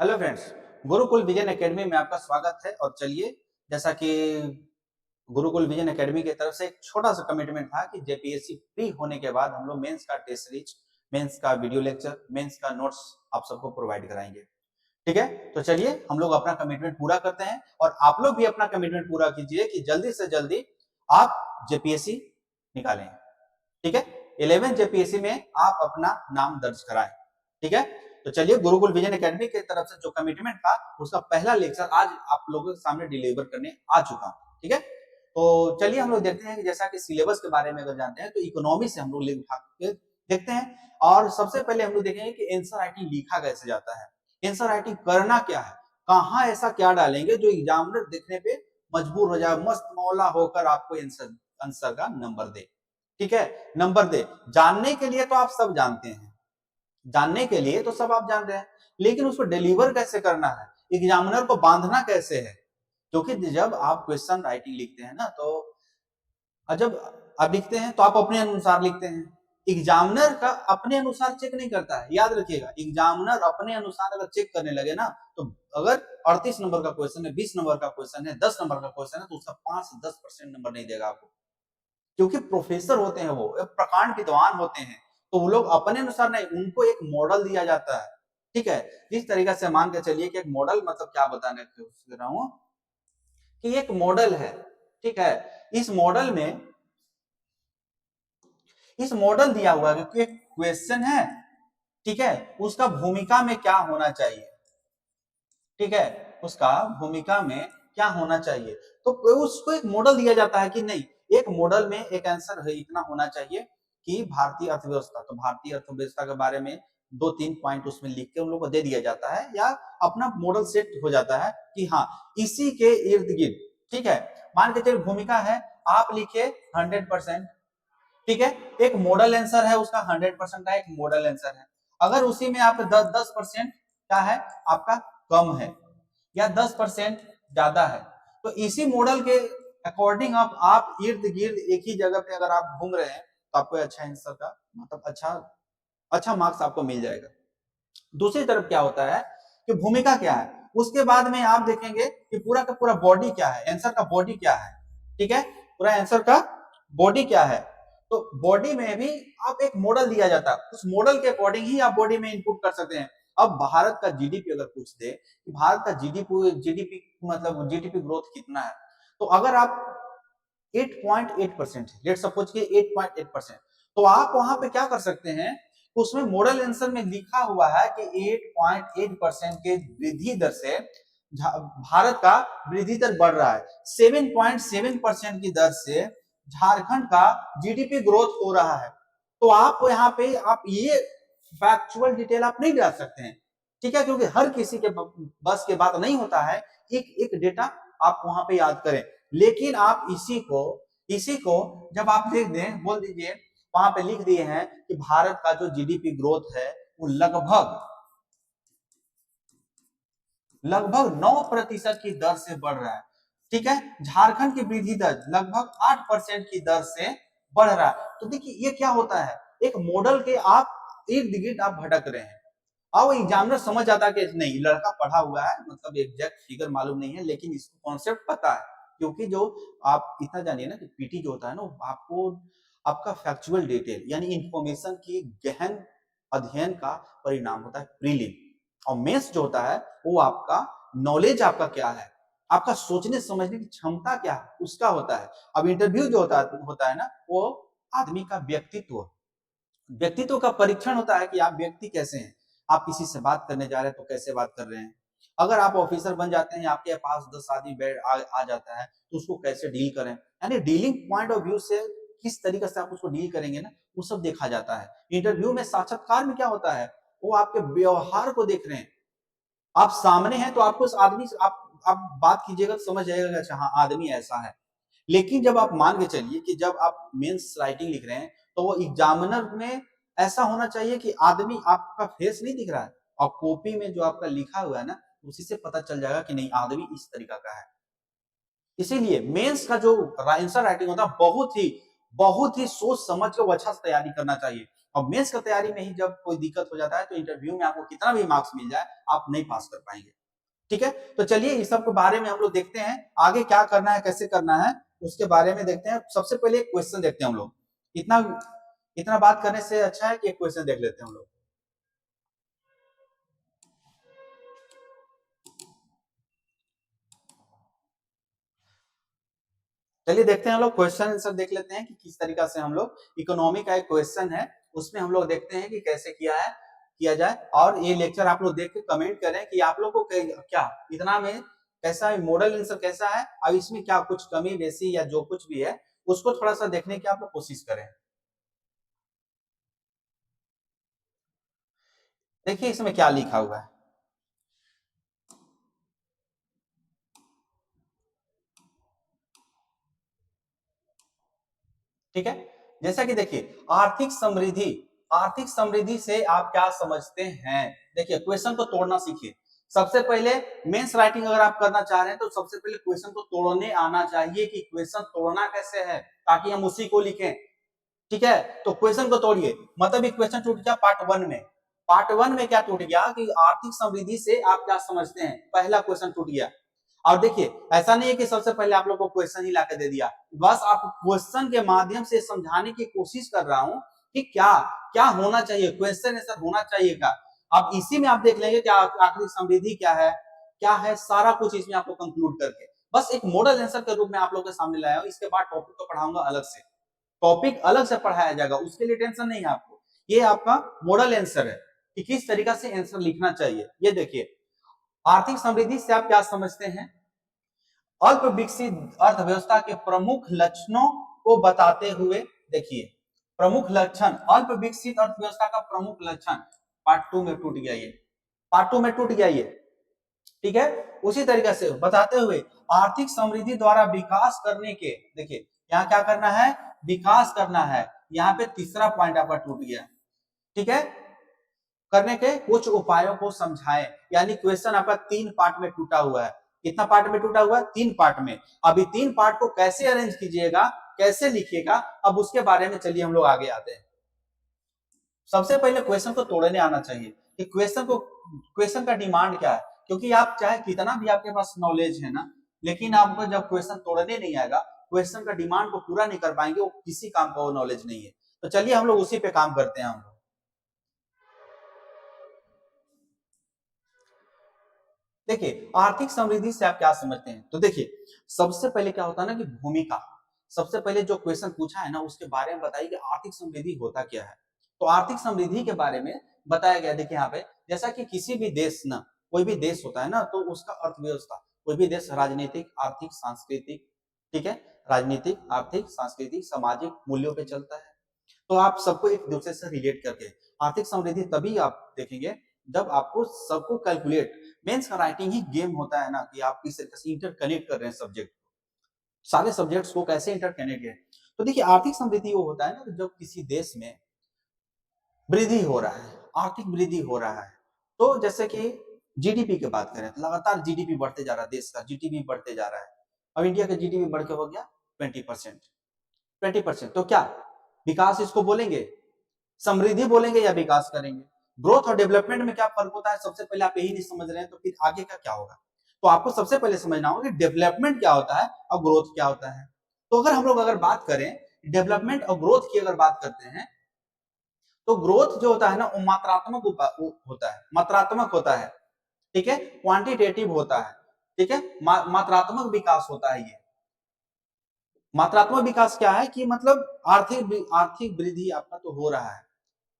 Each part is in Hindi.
Hello friends, Gurukul vision academy में आपका स्वागत है। और चलिए, जैसा कि गुरुकुल विजन एकेडमी की तरफ से एक छोटा सा कमिटमेंट था कि जेपीएससी फ्री होने के बाद हम लोग मेंस का टेस्ट सीरीज, मेंस का वीडियो लेक्चर, मेंस का नोट्स आप सबको प्रोवाइड कराएंगे। ठीक है, तो चलिए हम लोग अपना कमिटमेंट पूरा करते हैं और आप लोग भी अपना कमिटमेंट पूरा कीजिए कि जल्दी से जल्दी आप जेपीएससी निकालें। ठीक है, 11 जेपीएससी में आप अपना नाम दर्ज कराएं। ठीक है, तो चलिए, गुरुकुल विजन एकेडमी की तरफ से जो कमिटमेंट था उसका पहला लेक्चर आज आप लोगों के सामने डिलीवर करने आ चुका हूं। ठीक है, तो चलिए हम लोग देखते हैं कि जैसा कि सिलेबस के बारे में अगर जानते हैं तो इकोनॉमी से हम लोग उठा के देखते हैं। और सबसे पहले हम लोग देखेंगे कि आंसर राइटिंग लिखा कैसे जाता है, आंसर राइटिंग करना क्या है, कहां ऐसा क्या डालेंगे जो एग्जामिनर देखने पे मजबूर हो जाए, मस्त मौला होकर आपको आंसर का नंबर दे। ठीक है, नंबर दे। जानने के लिए तो आप सब जानते हैं, जानने के लिए तो सब आप जान रहे हैं, लेकिन उसको डिलीवर कैसे करना है, एग्जामिनर को बांधना कैसे है। क्योंकि जब आप क्वेश्चन राइटिंग लिखते हैं ना, तो जब आप लिखते हैं तो आप अपने अनुसार लिखते हैं। एग्जामिनर का अपने अनुसार चेक नहीं करता है, याद रखिएगा। एग्जामिनर अपने अनुसार अगर चेक करने लगे ना, तो अगर 38 नंबर का क्वेश्चन है, 20 नंबर का क्वेश्चन है, 10 नंबर का क्वेश्चन है, तो उसका 5 से 10% नंबर नहीं देगा आपको। क्योंकि प्रोफेसर होते हैं, वो प्रकांड विद्वान होते हैं, तो वो लोग अपने अनुसार नहीं, उनको एक मॉडल दिया जाता है। ठीक है, इस तरीके से मान के चलिए कि एक मॉडल मतलब क्या बताने की कोशिश कर रहा हूं कि एक मॉडल है। ठीक है, इस मॉडल में इस मॉडल दिया हुआ है कि एक क्वेश्चन है। ठीक है, उसका भूमिका में क्या होना चाहिए। ठीक है, उसका भूमिका में क्या होना चाहिए, तो उसको एक मॉडल दिया जाता है कि नहीं, एक मॉडल में एक आंसर है, इतना होना चाहिए कि भारतीय अर्थव्यवस्था, तो भारतीय अर्थव्यवस्था के बारे में 2-3 पॉइंट उसमें लिख के उन लोगों को दे दिया जाता है, या अपना मॉडल सेट हो जाता है कि हाँ, इसी के इर्द गिर्द। ठीक है, मान के चलिए भूमिका है, आप लिखे 100%। ठीक है, एक मॉडल आंसर है, उसका 100% का एक मॉडल आंसर है। अगर उसी में आपका 10% क्या है, आपका कम है, या 10% ज्यादा है, तो इसी मॉडल के अकॉर्डिंग आप इर्द गिर्द एक ही जगह पे अगर आप घूम रहे हैं, तो आपको अच्छा आंसर का मतलब अच्छा अच्छा मार्क्स आपको मिल जाएगा। दूसरी तरफ क्या होता है कि भूमिका क्या है, उसके बाद में आप देखेंगे कि पूरा का पूरा बॉडी क्या है, आंसर का बॉडी क्या है। ठीक है, पूरा आंसर का बॉडी क्या है, तो बॉडी में भी आप एक मॉडल दिया जाता है, उस मॉडल के अकॉर्डिंग ही आप बॉडी में इनपुट कर सकते हैं। अब भारत का जीडीपी अगर पूछ दे कि भारत का जीडीपी मतलब जीडीपी ग्रोथ कितना है, तो अगर आप 8.8% लेट सपोज कि 8.8%, तो आप वहां पे क्या कर सकते हैं, उसमें मॉडल आंसर में लिखा हुआ है कि 8.8% के वृद्धि दर से भारत का वृद्धि दर बढ़ रहा है, 7.7% की दर से झारखंड का जीडीपी ग्रोथ हो रहा है। तो आप यहाँ पे आप ये फैक्चुअल डिटेल आप नहीं डाल सकते हैं। ठीक है, क्योंकि हर किसी के बस के बात नहीं होता है एक एक डेटा आप वहां पे याद करें। लेकिन आप इसी को जब आप लिख दें, बोल दीजिए, वहां पे लिख दिए हैं कि भारत का जो जीडीपी ग्रोथ है वो लगभग लगभग 9% की दर से बढ़ रहा है। ठीक है, झारखंड की वृद्धि दर लगभग 8% की दर से बढ़ रहा है। तो देखिए ये क्या होता है, एक मॉडल के आप इर्द गिर्द आप भटक रहे हैं। अब एग्जामिनर समझ जाता है कि नहीं, लड़का पढ़ा हुआ है, मतलब एग्जैक्ट फिगर मालूम नहीं है, लेकिन इसको कॉन्सेप्ट पता है। क्योंकि जो आप इतना जानिए ना कि पीटी जो होता है ना, आपको आपका फैक्चुअल डिटेल यानी इंफॉर्मेशन की गहन अध्ययन का परिणाम होता है प्रीलिम। और मेंस जो होता है वो आपका नॉलेज आपका क्या है, आपका सोचने समझने की क्षमता क्या है, उसका होता है। अब इंटरव्यू जो होता है ना, वो आदमी का व्यक्तित्व का परीक्षण होता है कि आप व्यक्ति कैसे हैं, आप किसी से बात करने जा रहे हैं तो कैसे बात कर रहे हैं। अगर आप ऑफिसर बन जाते हैं, आपके पास 10 आदमी आ जाता है, तो उसको कैसे डील करें, यानी डीलिंग पॉइंट ऑफ व्यू से किस तरीके से आप उसको डील करेंगे ना, वो सब देखा जाता है। इंटरव्यू में साक्षात्कार में क्या होता है, वो आपके व्यवहार को देख रहे हैं। आप सामने हैं तो आपको उस आदमी से आप बात कीजिएगा तो समझ जाएगा कि अच्छा हाँ, आदमी ऐसा है। लेकिन जब आप मान के चलिए कि जब आप मेंस राइटिंग लिख रहे हैं, तो वो एग्जामिनर में ऐसा होना चाहिए कि आदमी आपका फेस नहीं दिख रहा है, और कॉपी में जो आपका लिखा हुआ है ना, उसी से पता चल जाएगा कि नहीं, आदमी इस तरीका का है। इसीलिए मेंस का जो आंसर राइटिंग होता है बहुत ही सोच समझ के वो अच्छा से तैयारी करना चाहिए। और मेंस का तैयारी में ही जब कोई दिक्कत हो जाता है तो इंटरव्यू में आपको कितना भी मार्क्स मिल जाए आप नहीं पास कर पाएंगे। ठीक है, तो चलिए इस सब के बारे में हम लोग देखते हैं आगे क्या करना है, कैसे करना है, उसके बारे में देखते हैं। सबसे पहले एक क्वेश्चन देखते हैं हम लोग। इतना इतना बात करने से अच्छा है कि एक क्वेश्चन देख लेते हैं हम लोग। चलिए देखते हैं हम लोग क्वेश्चन आंसर देख लेते हैं कि किस तरीका से हम लोग इकोनॉमी का एक क्वेश्चन है उसमें हम लोग देखते हैं कि कैसे किया जाए। और ये लेक्चर आप लोग देख के कमेंट करें कि आप लोग को क्या इतना में कैसा मॉडल आंसर कैसा है, अब इसमें क्या कुछ कमी बेसी या जो कुछ भी है उसको थोड़ा सा देखने की आप लोग कोशिश करें। देखिए इसमें क्या लिखा हुआ है। ठीक है, जैसा कि देखिए आर्थिक समृद्धि से आप क्या समझते हैं। देखिए क्वेश्चन को तोड़ना सीखिए। सबसे पहले मेंस राइटिंग अगर आप करना चाह रहे हैं तो सबसे पहले क्वेश्चन को तोड़ने आना चाहिए कि क्वेश्चन तोड़ना कैसे है ताकि हम उसी को लिखें। ठीक है, तो क्वेश्चन को तोड़िए। मतलब एक क्वेश्चन टूट गया पार्ट वन में क्या टूट गया कि आर्थिक समृद्धि से आप क्या समझते हैं, पहला क्वेश्चन टूट गया। और देखिए ऐसा नहीं है कि सबसे पहले आप लोग को क्वेश्चन ही लाकर दे दिया, बस आप क्वेश्चन के माध्यम से समझाने की कोशिश कर रहा हूं कि क्या क्या होना चाहिए, क्वेश्चन आंसर होना चाहिए का। अब इसी में आप देख लेंगे कि आर्थिक समृद्धि क्या है सारा कुछ इसमें आपको कंक्लूड करके बस एक मॉडल आंसर के रूप में आप लोग के सामने लाया हूं। इसके बाद टॉपिक को पढ़ाऊंगा अलग से, टॉपिक अलग से पढ़ाया जाएगा, उसके लिए टेंशन नहीं है आपको। ये आपका मॉडल आंसर है कि किस तरीका से आंसर लिखना चाहिए। ये देखिए आर्थिक समृद्धि से आप क्या समझते हैं। अल्प विकसित अर्थव्यवस्था के प्रमुख लक्षणों को बताते हुए देखिए प्रमुख लक्षण, अल्प विकसित अर्थव्यवस्था का प्रमुख लक्षण पार्ट टू में टूट गया, ये पार्ट टू में टूट गया ये। ठीक है, उसी तरीके से बताते हुए आर्थिक समृद्धि द्वारा विकास करने के, देखिए यहाँ क्या करना है, विकास करना है। यहाँ पे तीसरा पॉइंट आपका टूट गया। ठीक है, करने के कुछ उपायों को समझाएं। यानी क्वेश्चन आपका तीन पार्ट में टूटा हुआ है। कितना पार्ट में टूटा हुआ है, तीन पार्ट में। अभी तीन पार्ट को कैसे अरेंज कीजिएगा, कैसे लिखिएगा, अब उसके बारे में चलिए हम लोग आगे आते हैं। सबसे पहले क्वेश्चन को तोड़ने आना चाहिए कि क्वेश्चन का डिमांड क्या है। क्योंकि आप चाहे कितना भी आपके पास नॉलेज है ना, लेकिन आपको जब क्वेश्चन तोड़ने नहीं आएगा, क्वेश्चन का डिमांड को पूरा नहीं कर पाएंगे, वो किसी काम का वो नॉलेज नहीं है। तो चलिए हम लोग उसी पे काम करते हैं। हम लोग देखिए आर्थिक समृद्धि से आप क्या समझते हैं। तो देखिए सबसे पहले क्या होता है ना कि भूमिका, सबसे पहले जो क्वेश्चन पूछा है ना उसके बारे में बताइए कि आर्थिक समृद्धि होता क्या है। तो आर्थिक समृद्धि के बारे में बताया गया। देखिए यहाँ पे जैसा कि किसी भी देश ना, कोई भी देश होता है ना तो उसका अर्थव्यवस्था, कोई भी देश राजनीतिक आर्थिक सांस्कृतिक, ठीक है, राजनीतिक आर्थिक सांस्कृतिक सामाजिक मूल्यों पे चलता है। तो आप सबको एक दूसरे से रिलेट करके आर्थिक समृद्धि तभी आप देखेंगे जब आपको सबको कैलकुलेट, मेंस का राइटिंग ही गेम होता है ना कि आप किस तरीके से इंटरकनेक्ट कर रहे हैं सब्जेक्ट, सारे सब्जेक्ट्स को कैसे इंटरकनेक्ट है। तो देखिए आर्थिक समृद्धि वो होता है ना जब किसी देश में वृद्धि हो रहा है, आर्थिक वृद्धि हो रहा है। तो जैसे कि जीडीपी की बात करें तो लगातार जीडीपी बढ़ते जा रहा है, देश का जीडीपी बढ़ते जा रहा है। अब इंडिया का जीडीपी बढ़ के हो गया 20%, 20%। तो क्या विकास इसको बोलेंगे, समृद्धि बोलेंगे या विकास करेंगे। ग्रोथ और डेवलपमेंट में क्या फर्क होता है, सबसे पहले आप यही नहीं समझ रहे हैं तो फिर आगे का क्या होगा। तो आपको सबसे पहले समझना होगा कि डेवलपमेंट क्या होता है और ग्रोथ क्या होता है। तो अगर हम लोग अगर बात करें डेवलपमेंट और ग्रोथ की अगर बात करते हैं तो ग्रोथ जो होता है ना वो मात्रात्मक होता है, मात्रात्मक होता है। ठीक है, क्वांटिटेटिव होता है। ठीक है, मात्रात्मक विकास होता है। ये मात्रात्मक विकास क्या है कि मतलब आर्थिक वृद्धि आपका तो हो रहा है,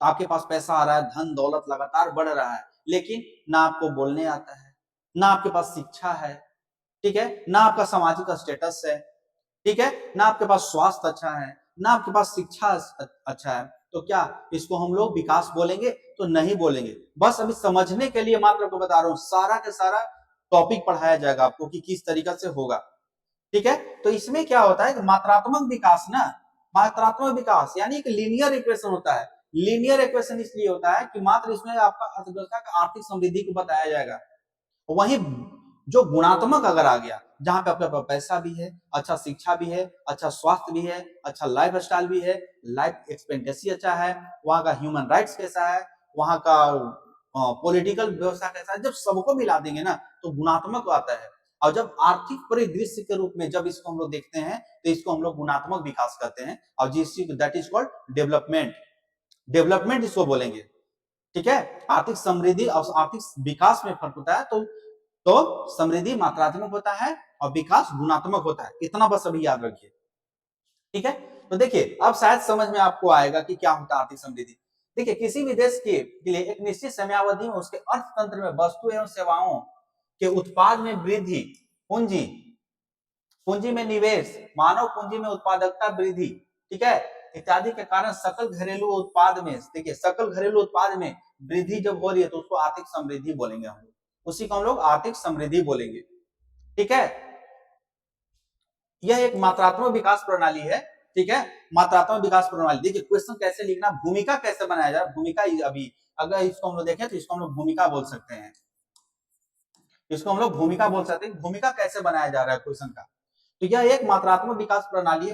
आपके पास पैसा आ रहा है, धन दौलत लगातार बढ़ रहा है, लेकिन ना आपको बोलने आता है, ना आपके पास शिक्षा है, ठीक है, ना आपका सामाजिक स्टेटस है, ठीक है, ना आपके पास स्वास्थ्य अच्छा है, ना आपके पास शिक्षा अच्छा है। तो क्या इसको हम लोग विकास बोलेंगे? तो नहीं बोलेंगे। बस अभी समझने के लिए मात्र आपको बता रहा हूं, सारा का सारा टॉपिक पढ़ाया जाएगा आपको कि किस तरीका से होगा। ठीक है, तो इसमें क्या होता है कि मात्रात्मक विकास ना, मात्रात्मक विकास यानी एक लीनियर इक्वेशन होता है। लीनियर इक्वेशन इसलिए होता है कि मात्र इसमें आपका अर्थव्यवस्था का आर्थिक समृद्धि को बताया जाएगा। वहीं जो गुणात्मक अगर आ गया, जहां पे आपके पास पैसा भी है, अच्छा शिक्षा भी है, अच्छा स्वास्थ्य भी है, अच्छा लाइफ स्टाइल भी है, लाइफ एक्सपेक्टेंसी अच्छा है, वहां का ह्यूमन राइट्स कैसा है, वहां का पॉलिटिकल व्यवस्था कैसा है, जब सबको मिला देंगे ना तो गुणात्मक आता है। और जब आर्थिक परिदृश्य के रूप में जब इसको हम लोग देखते हैं तो इसको हम लोग गुणात्मक विकास कहते हैं, और जिस चीज that is called development. Development इसको बोलेंगे, ठीक है। आर्थिक समृद्धि और आर्थिक विकास में फर्क होता है। तो समृद्धि मात्रात्मक होता है और विकास गुणात्मक होता है, इतना बस अभी याद रखिए, ठीक है। तो देखिए अब शायद समझ में आपको आएगा कि क्या होता है आर्थिक समृद्धि। देखिए किसी भी देश के लिए एक निश्चित समयावधि में उसके अर्थतंत्र में वस्तु एवं सेवाओं के उत्पाद में वृद्धि, पूंजी पूंजी में निवेश, मानव पूंजी में उत्पादकता वृद्धि, ठीक है, इत्यादि के कारण सकल घरेलू उत्पाद में, देखिए सकल घरेलू उत्पाद में वृद्धि जब हो रही है तो उसको आर्थिक समृद्धि बोलेंगे हम लोग, उसी को हम लोग आर्थिक समृद्धि बोलेंगे, ठीक है। यह एक मात्रात्मक विकास प्रणाली है, ठीक है, मात्रात्मक विकास प्रणाली। देखिए क्वेश्चन कैसे लिखना, भूमिका कैसे बनाया जाए, भूमिका अभी अगर इसको हम लोग देखें तो इसको हम लोग भूमिका बोल सकते हैं, इसको हम लोग भूमिका बोल सकते हैं। भूमिका कैसे बनाया जा रहा है क्वेश्चन का, तो यह एक मात्रात्मक विकास प्रणाली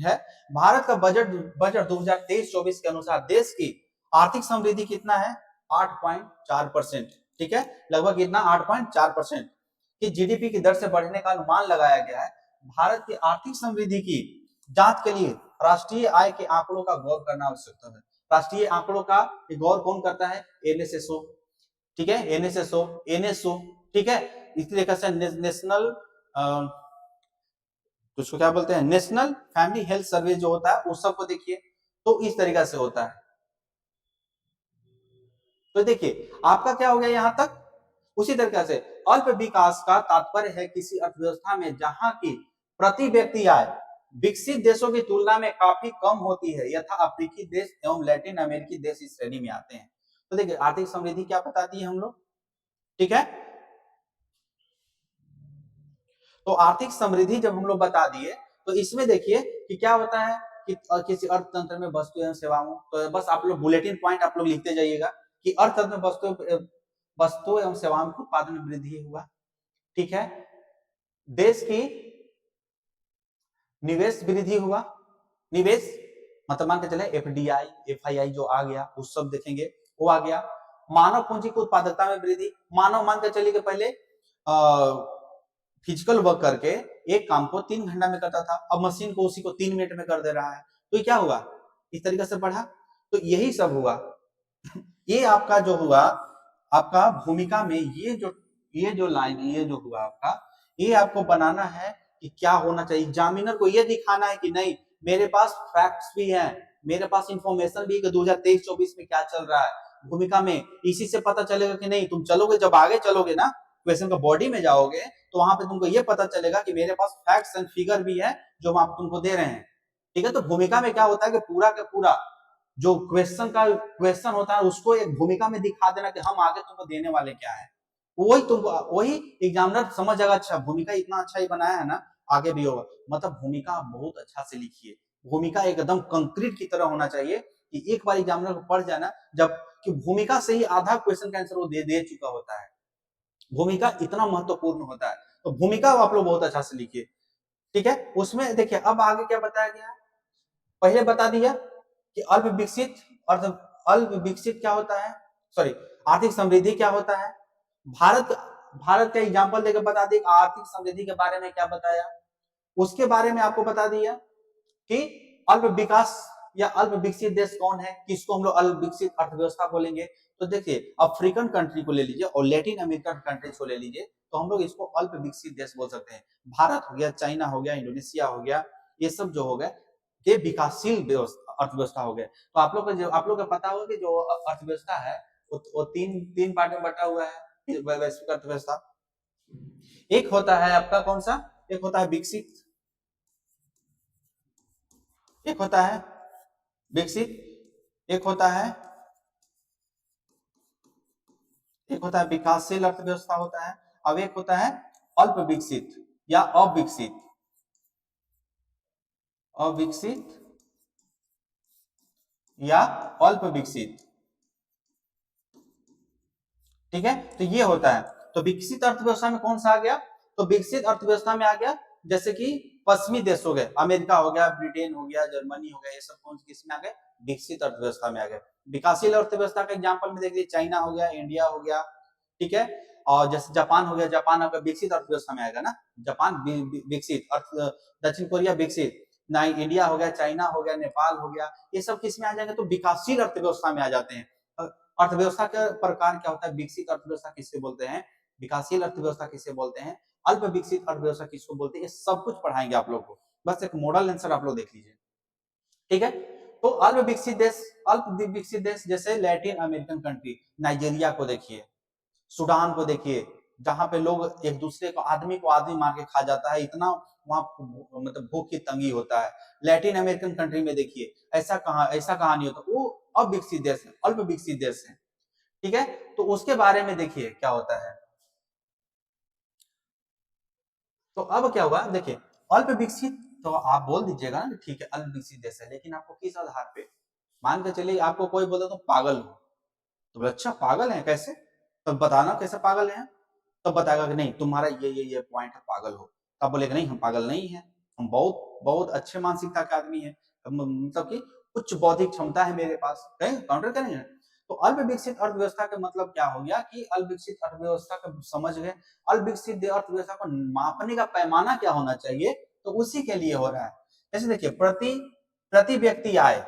है। भारत का बजट 2023-24 के अनुसार देश की आर्थिक समृद्धि कितना है, 8.4%, ठीक है, लगभग कितना 8.4% की जीडीपी की दर से बढ़ने का अनुमान लगाया गया है। भारत की आर्थिक समृद्धि की जांच के लिए राष्ट्रीय आय के आंकड़ों का गौर करना आवश्यक है। राष्ट्रीय आंकड़ों का गौर कौन करता है, एनएसएसओ, ठीक है, एनएसओ, ठीक है। इस तरीके से नेशनल तो उसको क्या बोलते हैं, नेशनल फैमिली हेल्थ सर्वे जो होता है उस सब को देखिए, तो इस तरीका से होता है। तो देखिए आपका क्या हो गया यहां तक। उसी तरीके से अल्प विकास का तात्पर्य है किसी अर्थव्यवस्था में जहां की प्रति व्यक्ति आय विकसित देशों की तुलना में काफी कम होती है, यथा अफ्रीकी देश एवं लैटिन अमेरिकी देश इस श्रेणी में आते हैं। तो देखिए आर्थिक समृद्धि क्या बताती है हम लोग, ठीक है। तो आर्थिक समृद्धि जब हम लोग बता दिए तो इसमें देखिए कि क्या होता है कि किसी अर्थतंत्र में वस्तु एवं सेवाओं, तो बस आप लोग बुलेटिन पॉइंट आप लोग लिखते जाइएगा कि अर्थतंत्र में वस्तु एवं सेवाओं के उत्पादन में वृद्धि हुआ, ठीक है। देश की निवेश वृद्धि हुआ, निवेश मतलब मान के चले एफडीआई एफआईआई जो आ गया उस सब देखेंगे, वो आ गया। मानव पूंजी की उत्पादकता में वृद्धि, मानव मान के चलिए कि पहले फिजिकल वर्क करके एक काम को 3 घंटा में करता था, अब मशीन को उसी को 3 मिनट में कर दे रहा है, तो ये क्या हुआ, इस तरीके से बढ़ा। तो यही सब हुआ। ये आपका जो हुआ आपका भूमिका में ये जो लाइन ये जो हुआ आपका, ये आपको बनाना है कि क्या होना चाहिए। एग्जामिनर को ये दिखाना है कि नहीं मेरे पास फैक्ट्स भी हैं, मेरे पास इंफॉर्मेशन भी है कि 2023-24 में क्या चल रहा है भूमिका में। इसी से पता चलेगा कि नहीं, तुम चलोगे जब आगे चलोगे ना क्वेश्चन का बॉडी में जाओगे तो वहां पे तुमको ये पता चलेगा कि मेरे पास फैक्ट्स एंड फिगर भी है जो हम आप तुमको दे रहे हैं, ठीक है। तो भूमिका में क्या होता है कि पूरा का पूरा जो क्वेश्चन होता है उसको एक भूमिका में दिखा देना कि हम आगे तुमको देने वाले क्या है, वही एग्जामिनर समझ जाएगा, अच्छा भूमिका इतना अच्छा ही बनाया है ना आगे भी होगा। मतलब भूमिका बहुत अच्छा से लिखिए, भूमिका एकदम कंक्रीट की तरह होना चाहिए कि एक बार एग्जामिनर को पढ़ जाना, जब कि भूमिका से ही आधा क्वेश्चन का आंसर वो दे चुका होता है। भूमिका इतना महत्वपूर्ण होता है, तो भूमिका आप लोग बहुत अच्छा से लिखिए, ठीक है। उसमें देखिए अब आगे क्या बताया गया, पहले बता दिया कि अल्प विकसित क्या होता है, सॉरी आर्थिक समृद्धि क्या होता है। भारत भारत का एग्जांपल देकर बता दिया आर्थिक समृद्धि के बारे में क्या बताया। उसके बारे में आपको बता दिया कि अल्प विकास या अल्प विकसित देश कौन है, किसको हम लोग अल्प विकसित अर्थव्यवस्था बोलेंगे। तो देखिए अफ्रीकन कंट्री को ले लीजिए और लैटिन अमेरिकन कंट्रीज को ले लीजिए, तो हम लोग इसको अल्प विकसित देश बोल सकते हैं। भारत हो गया, चाइना हो गया, इंडोनेशिया हो गया, ये सब जो हो गए ये विकासशील अर्थव्यवस्था हो गए। तो आप लोग को पता होगा कि जो अर्थव्यवस्था है वो तीन पार्ट में बटा हुआ है वैश्विक अर्थव्यवस्था। एक होता है आपका कौन सा, एक होता है विकसित, एक होता है विकसित, एक होता है विकासशील अर्थव्यवस्था होता है, अब एक होता है अल्प विकसित या अविकसित या अल्प विकसित, ठीक है। तो ये होता है, तो विकसित अर्थव्यवस्था में कौन सा आ गया, तो विकसित अर्थव्यवस्था में आ गया जैसे कि पश्चिमी देश हो गए, अमेरिका हो गया, ब्रिटेन हो गया, जर्मनी हो गया, ये सब कौन किसमें आ गए, विकसित अर्थव्यवस्था में आ गए। विकासशील अर्थव्यवस्था का एग्जाम्पल में देखिए चाइना हो गया, इंडिया हो गया, ठीक है, और जैसे जापान हो गया, जापान आपका विकसित अर्थव्यवस्था में आएगा ना, जापान विकसित, दक्षिण कोरिया विकसित, ना इंडिया हो गया, चाइना हो गया, नेपाल हो गया, ये सब किस में आ जाएंगे, तो विकासशील अर्थव्यवस्था में आ जाते हैं। अर्थव्यवस्था का प्रकार क्या होता है, विकसित अर्थव्यवस्था किससे बोलते हैं, विकासशील अर्थव्यवस्था किससे बोलते हैं, अल्प विकसित अर्थव्यवस्था किसको बोलते हैं, ये सब कुछ पढ़ाएंगे आप लोग को, बस एक मॉडल आंसर आप लोग देख लीजिए, ठीक है। तो अल्प विकसित देश जैसे लैटिन अमेरिकन कंट्री, नाइजीरिया को देखिए, सूडान को देखिए, जहां पे लोग एक दूसरे को आदमी मार के खा जाता है, इतना वहां मतलब भूख की तंगी होता है। लैटिन अमेरिकन कंट्री में देखिए ऐसा कहां नहीं होता, वो अविकसित देश है, अल्प विकसित देश है, ठीक है। तो उसके बारे में देखिए क्या होता है। तो अब क्या हुआ देखिए, अल्प विकसित, तो आप बोल दीजिएगा ना ठीक है अल्प विकसित देश है, लेकिन आपको किस आधार पे, मान के चलिए आपको कोई बोले तो पागल हो, तो बोले अच्छा पागल है कैसे, तो बताना कैसे पागल है, तब बताएगा कि नहीं तुम्हारा ये पॉइंट है, पागल हो। तब बोलेगा नहीं हम पागल नहीं है, हम बहुत बहुत अच्छे मानसिकता के आदमी है, मतलब कि उच्च बौद्धिक क्षमता है मेरे पास, कहें काउंटर करेंगे। तो अल्प विकसित अर्थव्यवस्था का मतलब क्या हो गया कि अल्प विकसित अर्थव्यवस्था का समझ गए, अल्प विकसित अर्थव्यवस्था को मापने का पैमाना क्या होना चाहिए, तो उसी के लिए हो रहा है। जैसे देखिए प्रति व्यक्ति आय,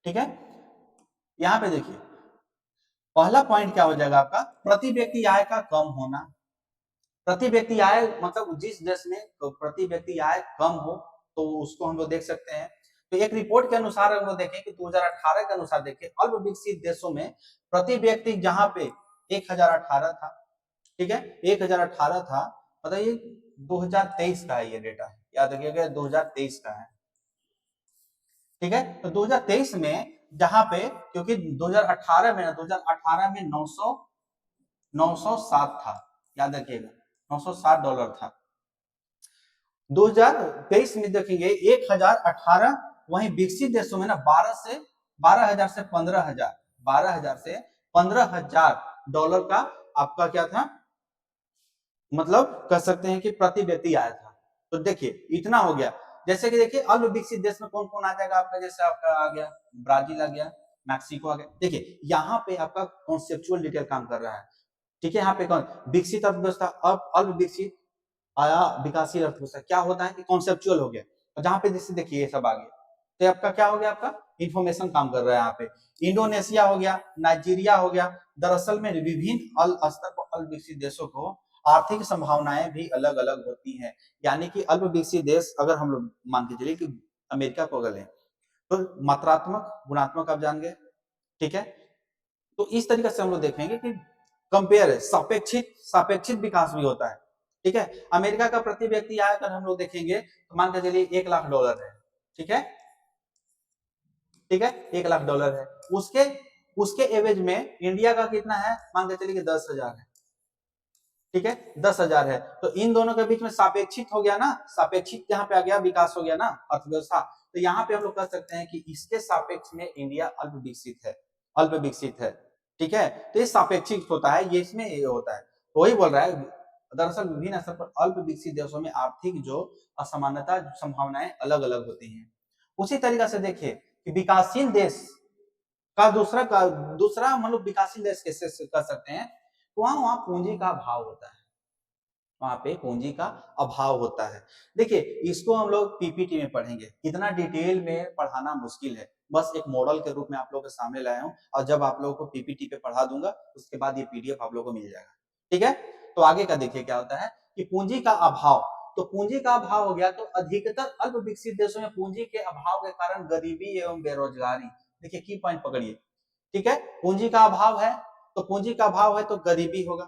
ठीक है, यहाँ पे देखिए पहला पॉइंट क्या हो जाएगा आपका, प्रति व्यक्ति आय का कम होना। प्रति व्यक्ति आय मतलब जिस देश में तो प्रति व्यक्ति आय कम हो तो उसको हम लोग देख सकते हैं। तो एक रिपोर्ट के अनुसार हम लोग देखें कि 2018 के अनुसार देखें अल्प विकसित देशों में प्रति व्यक्ति जहां पे 1018 था, ठीक है, 1018 था, बताइए 2023 का है ये डेटा, याद रखिएगा 2023 का है, ठीक है। तो 2023 में जहां पे, क्योंकि 2018 में 907 था, याद रखिएगा $960 था। 2023 में देखेंगे 1018, वहीं विकसित देशों में ना 12,000 से 15,000, 12,000 से 15,000 डॉलर का आपका क्या था, मतलब कह सकते हैं कि प्रति व्यक्ति आया था। तो देखिए इतना हो गया। जैसे कि देखिए अल्प विकसित देश में कौन कौन आ जाएगा आपका, जैसे आपका आ गया ब्राजील, आ गया मैक्सिको, आ गया। देखिए यहाँ पे आपका कॉन्सेप्चुअल डिटेल काम कर रहा है, ठीक है। यहाँ पे कौन विकसित अर्थव्यवस्था, अल्प विकसित आया, विकासशील अर्थव्यवस्था क्या होता है कि कॉन्सेप्चुअल हो गया। और जहां पे जैसे देखिए ये सब आ गया, तो आपका क्या हो गया, आपका इंफॉर्मेशन काम कर रहा है यहाँ पे। इंडोनेशिया हो गया, नाइजीरिया हो गया, दरअसल में विभिन्न स्तर पर अल्प विकसित देशों को आर्थिक संभावनाएं भी अलग अलग होती हैं। यानी कि अल्प विकसित देश अगर हम लोग मान के चलिए कि अमेरिका को अगर लें तो मात्रात्मक गुणात्मक आप जान गए, ठीक है। तो इस तरीके से हम लोग देखेंगे कि कंपेयर है, सापेक्षिक विकास भी होता है, ठीक है। अमेरिका का प्रति व्यक्ति आय अगर हम लोग देखेंगे तो मान के चलिए $1,00,000 है, ठीक है, ठीक है, $1,00,000 है। उसके उसके एवज में इंडिया का कितना है, मान के चलिए कि 10,000 है, ठीक है, 10,000 है। तो इन दोनों के बीच में सापेक्षिक हो गया ना, सापेक्षिक यहाँ पे आ गया, विकास हो गया ना अर्थव्यवस्था। तो यहाँ पे हम लोग कह सकते हैं कि इसके सापेक्ष में इंडिया अल्प विकसित है, अल्प विकसित है, ठीक है। तो ये सापेक्षिक होता है, ये इसमें ये होता है, वही बोल रहा है। दरअसल विभिन्न स्तर पर अल्प विकसित देशों में आर्थिक जो असमानता संभावनाएं अलग अलग होती हैं। उसी तरीके से देखिए कि विकासशील देश का दूसरा मतलब विकासशील देश कैसे कर सकते हैं, तो वहां पूंजी का अभाव होता है, वहां पे पूंजी का अभाव होता है। देखिए इसको हम लोग पीपीटी में पढ़ेंगे, इतना डिटेल में पढ़ाना मुश्किल है, बस एक मॉडल के रूप में आप लोगों के सामने लाया हूं, और जब आप लोगों को पीपीटी पे पढ़ा दूंगा उसके बाद ये पीडीएफ आप लोगों को मिल जाएगा, ठीक है। तो आगे का देखिए क्या होता है कि पूंजी का अभाव, तो पूंजी का अभाव हो गया तो अधिकतर अल्प विकसित देशों में पूंजी के अभाव के कारण गरीबी एवं बेरोजगारी, देखिए की पॉइंट पकड़िए, ठीक है। पूंजी का अभाव है तो पूंजी का अभाव है तो गरीबी होगा,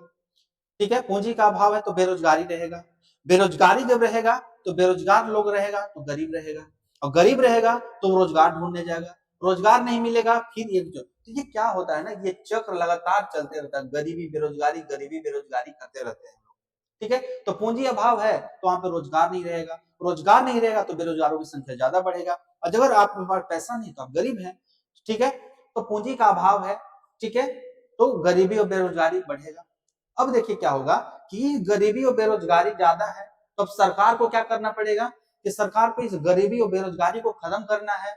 ठीक है, पूंजी का अभाव है तो बेरोजगारी रहेगा, बेरोजगारी जब रहेगा तो बेरोजगार लोग रहेगा तो गरीब रहेगा, और गरीब रहेगा तो रोजगार ढूंढने जाएगा, रोजगार नहीं मिलेगा फिर एक जो, तो ये क्या होता है ना, ये चक्र लगातार चलते रहता है, गरीबी बेरोजगारी करते रहते हैं, ठीक है। तो पूंजी अभाव है तो वहां पे रोजगार नहीं रहेगा, रोजगार नहीं रहेगा तो बेरोजगारों की संख्या ज्यादा बढ़ेगा, और अगर आपके पास पैसा नहीं तो आप गरीब हैं, ठीक है। तो पूंजी का अभाव है, ठीक है, तो गरीबी और बेरोजगारी बढ़ेगा। अब देखिए क्या होगा कि गरीबी और बेरोजगारी ज्यादा है, तो अब सरकार को क्या करना पड़ेगा कि सरकार को इस गरीबी और बेरोजगारी को खत्म करना है।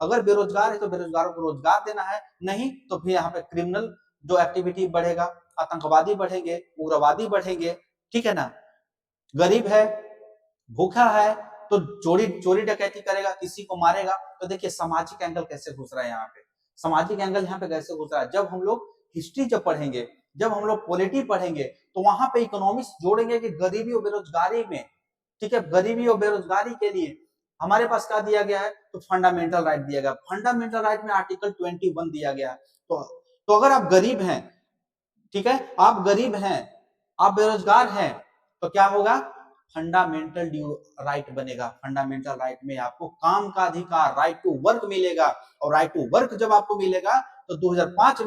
अगर बेरोजगार है तो बेरोजगारों को रोजगार देना है, नहीं तो फिर यहाँ पे क्रिमिनल जो एक्टिविटी बढ़ेगा, आतंकवादी बढ़ेंगे, उग्रवादी बढ़ेंगे, ठीक है ना। गरीब है, भूखा है, तो चोरी चोरी डकैती करेगा, किसी को मारेगा। तो देखिए सामाजिक एंगल कैसे घुस रहा है यहाँ पे, सामाजिक एंगल यहाँ पे कैसे घुस रहा है। जब हम लोग हिस्ट्री जब पढ़ेंगे, जब हम लोग पॉलिटी पढ़ेंगे, तो वहां पे इकोनॉमिक्स जोड़ेंगे कि गरीबी और बेरोजगारी में, ठीक है, गरीबी और बेरोजगारी के लिए हमारे पास क्या दिया गया है, तो फंडामेंटल राइट दिया गया। फंडामेंटल राइट में आर्टिकल 21 दिया गया है। तो अगर आप गरीब हैं, ठीक है, आप गरीब हैं, आप बेरोजगार हैं, तो क्या होगा, फंडामेंटल ड्यू राइट बनेगा। फंडामेंटल राइट में आपको काम का अधिकार, राइट टू वर्क मिलेगा। और राइट टू वर्क जब आपको मिलेगा तो 2005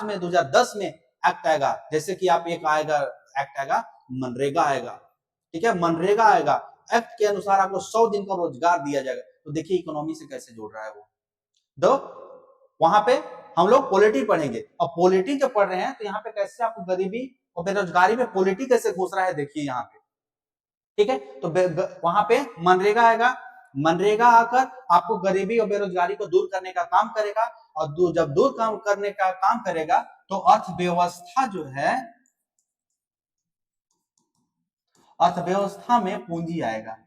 में 2010 में एक्ट आएगा, जैसे कि आप एक आएगा, एक्ट आएगा, मनरेगा आएगा, ठीक है, मनरेगा आएगा। एक्ट के अनुसार आपको 100 दिन का रोजगार दिया जाएगा। तो देखिए इकोनॉमी से कैसे जोड़ रहा है वो। तो वहां पे हम लोग पॉलिटी पढ़ेंगे, और पॉलिटी जब पढ़ रहे हैं तो यहाँ पे कैसे आपको गरीबी और बेरोजगारी में पॉलिटी कैसे घुस रहा है, देखिए यहाँ पे, ठीक है। तो वहां पे मनरेगा आएगा, मनरेगा आकर आपको गरीबी और बेरोजगारी को दूर करने का काम करेगा। और जब दूर काम करने का काम करेगा तो अर्थव्यवस्था जो है, अर्थव्यवस्था में पूंजी आएगा,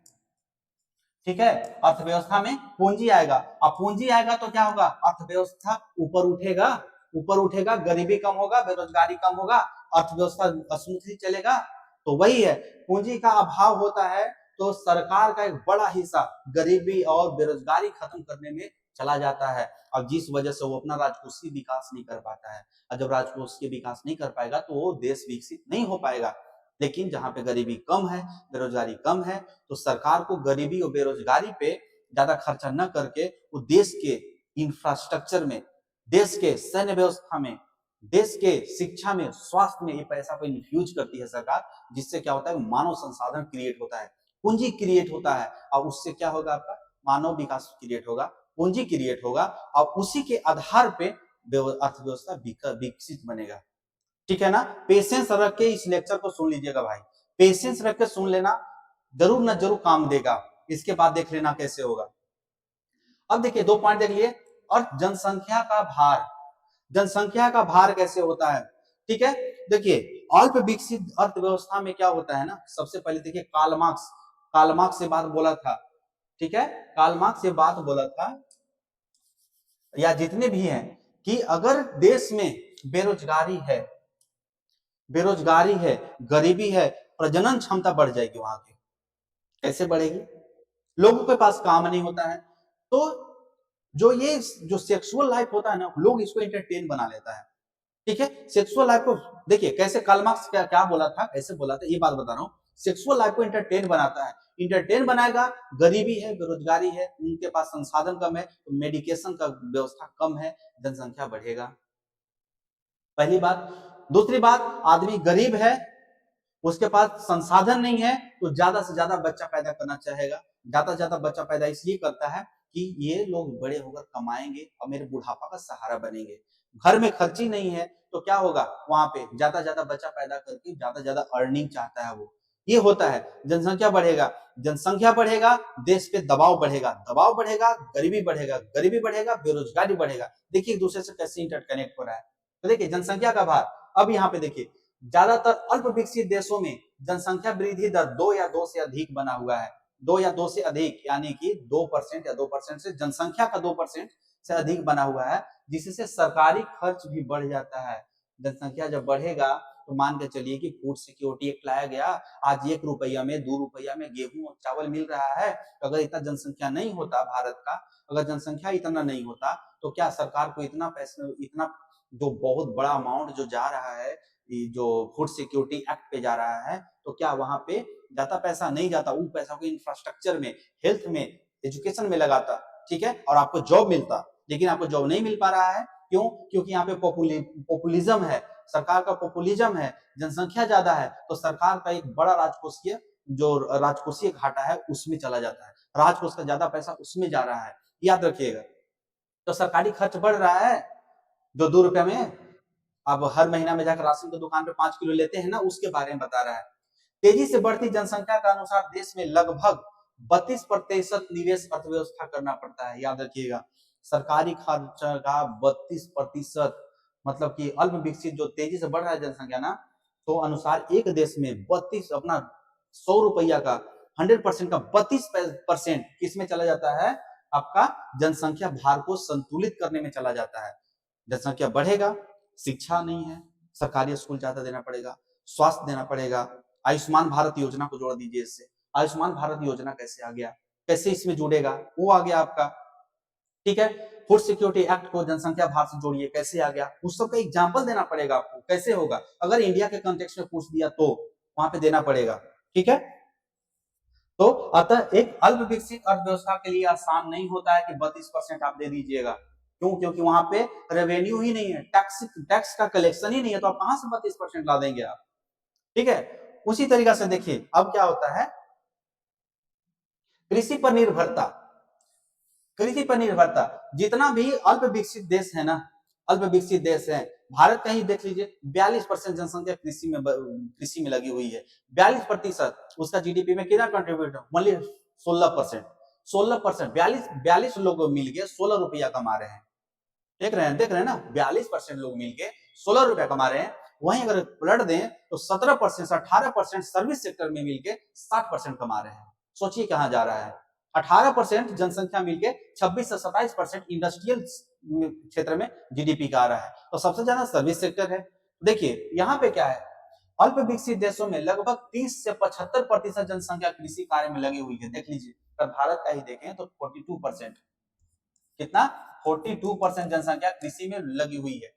ठीक है, अर्थव्यवस्था में पूंजी आएगा। अब पूंजी आएगा तो क्या होगा, अर्थव्यवस्था ऊपर उठेगा, ऊपर उठेगा, गरीबी कम होगा, बेरोजगारी कम होगा, अर्थव्यवस्था स्मूथली चलेगा। तो वही है, पूंजी का अभाव होता है तो सरकार का एक बड़ा हिस्सा गरीबी और बेरोजगारी खत्म करने में चला जाता है। अब जिस वजह से वो अपना राजकोषीय विकास नहीं कर पाता है, और जब राजकोषीय विकास नहीं कर पाएगा तो वो देश विकसित नहीं हो पाएगा। लेकिन जहां पे गरीबी कम है, बेरोजगारी कम है, तो सरकार को गरीबी और बेरोजगारी पे ज्यादा खर्चा न करके वो देश के इंफ्रास्ट्रक्चर में, देश के सैन्य व्यवस्था में, देश के शिक्षा में, स्वास्थ्य में ये पैसा को इन्फ्यूज करती है सरकार। जिससे क्या होता है, मानव संसाधन क्रिएट होता है, पूंजी क्रिएट होता है, और उससे क्या होगा, आपका मानव विकास क्रिएट होगा, पूंजी क्रिएट होगा, और उसी के आधार पे अर्थव्यवस्था विकसित बनेगा, ठीक है ना। पेशेंस रख के इस लेक्चर को सुन लीजिएगा भाई, पेशेंस रख के सुन लेना, जरूर ना जरूर काम देगा। इसके बाद देख लेना कैसे होगा। अब देखिए 2 पॉइंट देख लिए। और जनसंख्या का भार, जनसंख्या का भार कैसे होता है, ठीक है। देखिए अल्प विकसित अर्थव्यवस्था में क्या होता है ना, सबसे पहले देखिए कार्ल मार्क्स से बात बोला था, ठीक है, कार्ल मार्क्स से बात बोला था, या जितने भी हैं, कि अगर देश में बेरोजगारी है, बेरोजगारी है, गरीबी है, प्रजनन क्षमता बढ़ जाएगी वहां की। कैसे बढ़ेगी, लोगों के पास काम नहीं होता है, तो जो सेक्सुअल लाइफ होता है ना, लोग इसको एंटरटेन बना लेता है, ठीक है। सेक्सुअल लाइफ को देखिए कैसे, कार्ल मार्क्स क्या बोला था, कैसे बोला था, ये बात बता रहा हूँ। सेक्सुअल लाइफ को एंटरटेन बनाता है, इंटरटेन बनाएगा, गरीबी है, बेरोजगारी है, उनके पास संसाधन कम है, तो मेडिकेशन का व्यवस्था कम है, जनसंख्या बढ़ेगा, पहली बात। दूसरी बात, आदमी गरीब है, उसके पास संसाधन नहीं है, तो ज्यादा से ज्यादा बच्चा पैदा करना चाहेगा, ज्यादा से ज्यादा बच्चा पैदा इसलिए करता है कि ये लोग बड़े होकर कमाएंगे और मेरे बुढ़ापा का सहारा बनेंगे। घर में खर्ची नहीं है तो क्या होगा, वहां पे ज्यादा ज्यादा बच्चा पैदा करके ज्यादा ज्यादा अर्निंग चाहता है वो, ये होता है। जनसंख्या बढ़ेगा, जनसंख्या बढ़ेगा, देश पे दबाव बढ़ेगा, दबाव बढ़ेगा, गरीबी बढ़ेगा, गरीबी बढ़ेगा, बेरोजगारी बढ़ेगा। देखिए एक दूसरे से कैसे इंटरकनेक्ट हो रहा है। तो देखिए जनसंख्या का भार, अब यहाँ पे देखिए ज्यादातर अल्प विकसित देशों में जनसंख्या वृद्धि दर 2 या 2 से अधिक बना हुआ है, 2 या 2 से अधिक, यानी कि 2% या 2% से, जनसंख्या का 2% से अधिक बना हुआ है, जिससे सरकारी खर्च भी बढ़ जाता है। जनसंख्या जब बढ़ेगा तो मान के चलिए कि फूड सिक्योरिटी एक्ट लाया गया, आज 1 रुपया में 2 रुपया में गेहूं और चावल मिल रहा है। तो अगर इतना जनसंख्या नहीं होता भारत का, अगर जनसंख्या इतना नहीं होता, तो क्या सरकार को इतना पैसा, इतना जो बहुत बड़ा अमाउंट जो जा रहा है, जो फूड सिक्योरिटी एक्ट पे जा रहा है, तो क्या वहां पे ज्यादा पैसा नहीं जाता, उन पैसा को इंफ्रास्ट्रक्चर में, हेल्थ में, एजुकेशन में लगाता, ठीक है, और आपको जॉब मिलता। लेकिन आपको जॉब नहीं मिल पा रहा है, क्यों, क्योंकि यहाँ पे पॉपुलिज्म है, सरकार का पॉपुलिज्म है, जनसंख्या ज्यादा है, तो सरकार का एक बड़ा राजकोषीय घाटा है उसमें चला जाता है, राजकोष का ज्यादा पैसा उसमें जा रहा है, याद रखिएगा। तो सरकारी खर्च बढ़ रहा है, जो 2 रुपया में आप हर महीना में जाकर राशन की दुकान पे 5 किलो लेते हैं ना, उसके बारे में बता रहा है। तेजी से बढ़ती जनसंख्या के अनुसार देश में लगभग 32% निवेश अर्थव्यवस्था करना पड़ता है। याद रखिएगा, सरकारी खर्चा का 32%, मतलब कि अल्प विकसित जो तेजी से बढ़ रहा है जनसंख्या ना, तो अनुसार एक देश में 32 अपना 100 रुपया का 100% का 32% किसमें चला जाता है, आपका जनसंख्या भार को संतुलित करने में चला जाता है। जनसंख्या बढ़ेगा, शिक्षा नहीं है, सरकारी स्कूल ज्यादा देना पड़ेगा, स्वास्थ्य देना पड़ेगा। आयुष्मान भारत योजना को जोड़ दीजिए इससे। आयुष्मान भारत योजना कैसे आ गया, कैसे इसमें जुड़ेगा, वो आ गया आपका। ठीक है, फूड सिक्योरिटी एक्ट को जनसंख्या भार से जोड़िए, कैसे आ गया, उस सब का एग्जाम्पल देना पड़ेगा आपको, कैसे होगा। अगर इंडिया के कॉन्टेक्स्ट में पूछ दिया तो वहां पे देना पड़ेगा। ठीक है, तो अतः एक अल्प विकसित अर्थव्यवस्था के लिए आसान नहीं होता है कि 32% आप दे दीजिएगा। क्यों? क्योंकि वहां पे रेवेन्यू ही नहीं है, टैक्स का कलेक्शन ही नहीं है, तो आप कहां से 32% ला देंगे आप। ठीक है, उसी तरीका से देखिए अब क्या होता है, कृषि पर निर्भरता। कृषि पर निर्भरता, जितना भी अल्प विकसित देश है ना, अल्प विकसित देश है, भारत का ही देख लीजिए, 42% जनसंख्या कृषि में लगी हुई है। 42%, उसका जीडीपी में कितना कंट्रीब्यूट है, ओनली 16%। 16%, 42 लोग मिलके 16 रुपया कमा रहे हैं। देख रहे हैं ना, 42% लोग मिलके 16 रुपया कमा रहे हैं। वहीं अगर पलट दें तो 17% से 18% सर्विस सेक्टर में मिलके 60% कमा रहे हैं। सोचिए कहां जा रहा है। 18% जनसंख्या मिलके 26 से 27% इंडस्ट्रियल क्षेत्र में जीडीपी का आ रहा है, तो सबसे ज्यादा सर्विस सेक्टर है। देखिए यहाँ पे क्या है, अल्प विकसित देशों में लगभग 30 से 75% जनसंख्या कृषि कार्य में लगी हुई है। देख लीजिए, अगर भारत का ही देखें तो 42%, कितना, 42% जनसंख्या कृषि में लगी हुई है।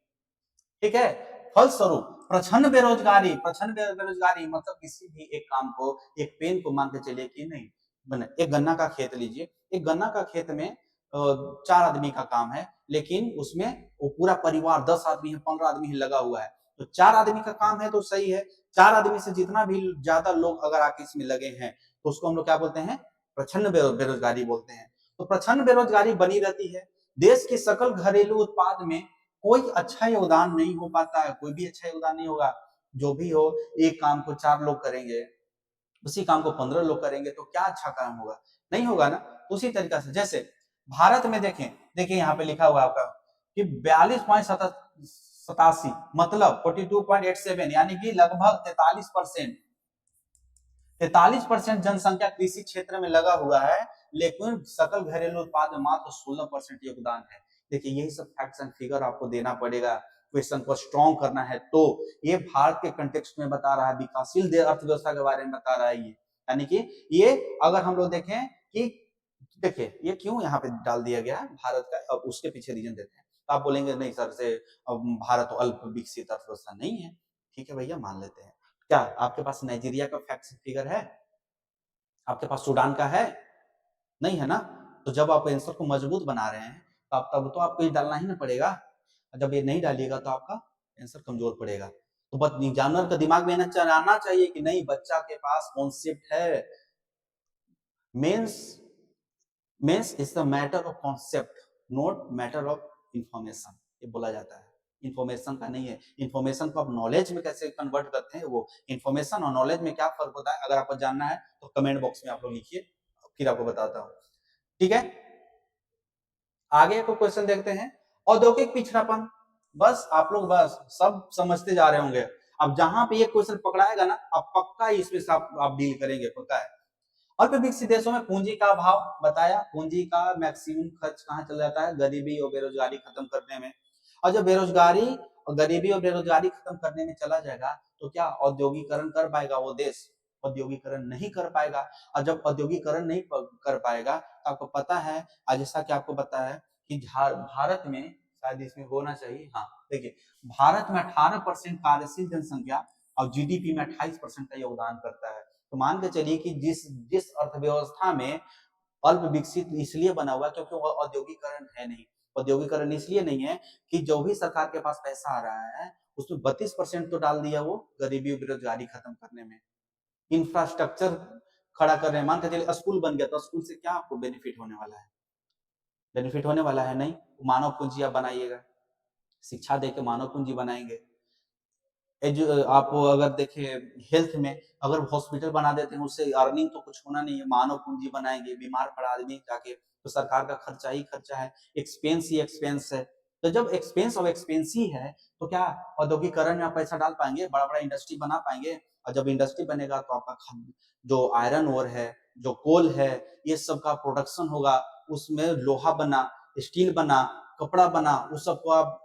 ठीक है, फलस्वरूप प्रचंड बेरोजगारी, मतलब किसी भी एक काम को, एक पेन को मान के चलिए कि नहीं बने। एक गन्ना का खेत लीजिए, एक गन्ना का खेत में 4 आदमी का काम है, लेकिन उसमें वो पूरा परिवार 10 आदमी है, 15 आदमी है लगा हुआ है, तो 4 आदमी का काम है तो सही है। 4 आदमी से जितना भी ज्यादा लोग अगर आके इसमें लगे हैं तो उसको हम लोग क्या बोलते हैं, प्रचंड बेरोजगारी बोलते हैं। तो प्रचंड बेरोजगारी बनी रहती है। देश के सकल घरेलू उत्पाद में कोई अच्छा योगदान नहीं हो पाता है, कोई भी अच्छा योगदान नहीं होगा। जो भी हो, एक काम को 4 लोग करेंगे, उसी काम को 15 लोग करेंगे, तो क्या अच्छा काम होगा, नहीं होगा ना। उसी तरीका से जैसे भारत में देखें, देखिए यहाँ पे लिखा हुआ आपका कि 42.87, मतलब 42.87, यानी कि लगभग 43%, 43% जनसंख्या कृषि क्षेत्र में लगा हुआ है, लेकिन सकल घरेलू उत्पाद में मात्र 16% योगदान है। देखिए यही सब फैक्ट्स एंड फिगर आपको देना पड़ेगा, क्वेश्चन को स्ट्रॉन्ग करना है। तो ये भारत के कंटेक्स्ट में बता रहा है, विकासशील अर्थव्यवस्था के बारे में बता रहा है ये, यानी कि ये अगर हम लोग देखें कि देखिए ये क्यों यहाँ पे डाल दिया गया है भारत का, अब उसके पीछे रीजन देते हैं। तो आप बोलेंगे नहीं सर से भारत तो अल्प विकसित अर्थव्यवस्था नहीं है। ठीक है भैया, मान लेते हैं। क्या आपके पास नाइजीरिया का फैक्ट फिगर है, आपके पास सूडान का है, नहीं है ना। तो जब आप आंसर को मजबूत बना रहे हैं तो आप तब तो आपको ये डालना ही ना पड़ेगा। जब ये नहीं डालिएगा तो आपका आंसर कमजोर पड़ेगा। तो बस जानवर का दिमाग में आना चाहिए कि नहीं, बच्चा के पास कॉन्सेप्ट है। Mains mains is the matter of concept, not matter of information, ये बोला जाता है। इंफॉर्मेशन का नहीं है, इंफॉर्मेशन को आप नॉलेज में कैसे कन्वर्ट करते हैं, वो इंफॉर्मेशन और नॉलेज में क्या फर्क होता है, अगर आपको जानना है तो कमेंट बॉक्स में आप लोग लिखिए, फिर आपको बताता हूँ। ठीक है, आगे को क्वेश्चन देखते हैं। औद्योगिक पिछड़ापन, बस आप लोग बस सब समझते जा रहे होंगे। अब जहां पे ये क्वेश्चन पकड़ाएगा ना, आप पक्का इसमें से आप डील करेंगे, पक्का है। अल्प विकसित देशों में पूंजी का अभाव बताया, पूंजी का मैक्सिमम खर्च कहाँ चला जाता है, गरीबी और बेरोजगारी खत्म करने में। और जब बेरोजगारी और गरीबी और बेरोजगारी खत्म करने में चला जाएगा तो क्या औद्योगिकरण कर पाएगा वो देश, औद्योगिकरण नहीं कर पाएगा। और जब औद्योगिकरण नहीं कर पाएगा तो आपको पता है, आज जैसा कि आपको पता है कि भारत में शायद इसमें होना चाहिए, हाँ देखिए, भारत में 18% कार्यशील जनसंख्या और जीडीपी में 28% का योगदान करता है। तो मान के चलिए कि जिस जिस अर्थव्यवस्था में अल्प विकसित इसलिए बना हुआ क्योंकि वो औद्योगिकरण है नहीं। औद्योगिकरण इसलिए नहीं है कि जो भी सरकार के पास पैसा आ रहा है उसमें 32% तो डाल दिया वो गरीबी और बेरोजगारी खत्म करने में, इंफ्रास्ट्रक्चर खड़ा कर रहे हैं। मान के चलिए स्कूल बन गया तो स्कूल से क्या आपको बेनिफिट होने वाला है, बेनिफिट होने वाला है नहीं। मानव पूंजी आप बनाइएगा, शिक्षा देके मानव पूंजी बनाएंगे, आप अगर देखें हेल्थ में, अगर हॉस्पिटल बना देते हैं उससे अर्निंग तो कुछ होना नहीं है, मानव पूंजी बनाएंगे, बीमार पड़ा आदमी जाके तो सरकार का खर्चा ही खर्चा है, एक्सपेंस ही एक्सपेंस है। तो जब एक्सपेंस और एक्सपेंस ही है तो क्या औद्योगिकरण में आप पैसा डाल पाएंगे, बड़ा बड़ा इंडस्ट्री बना पाएंगे? और जब इंडस्ट्री बनेगा तो आपका जो आयरन ओर है, जो कोल है, ये सब का प्रोडक्शन होगा, उसमें लोहा बना, स्टील बना, कपड़ा बना, उस सबको आप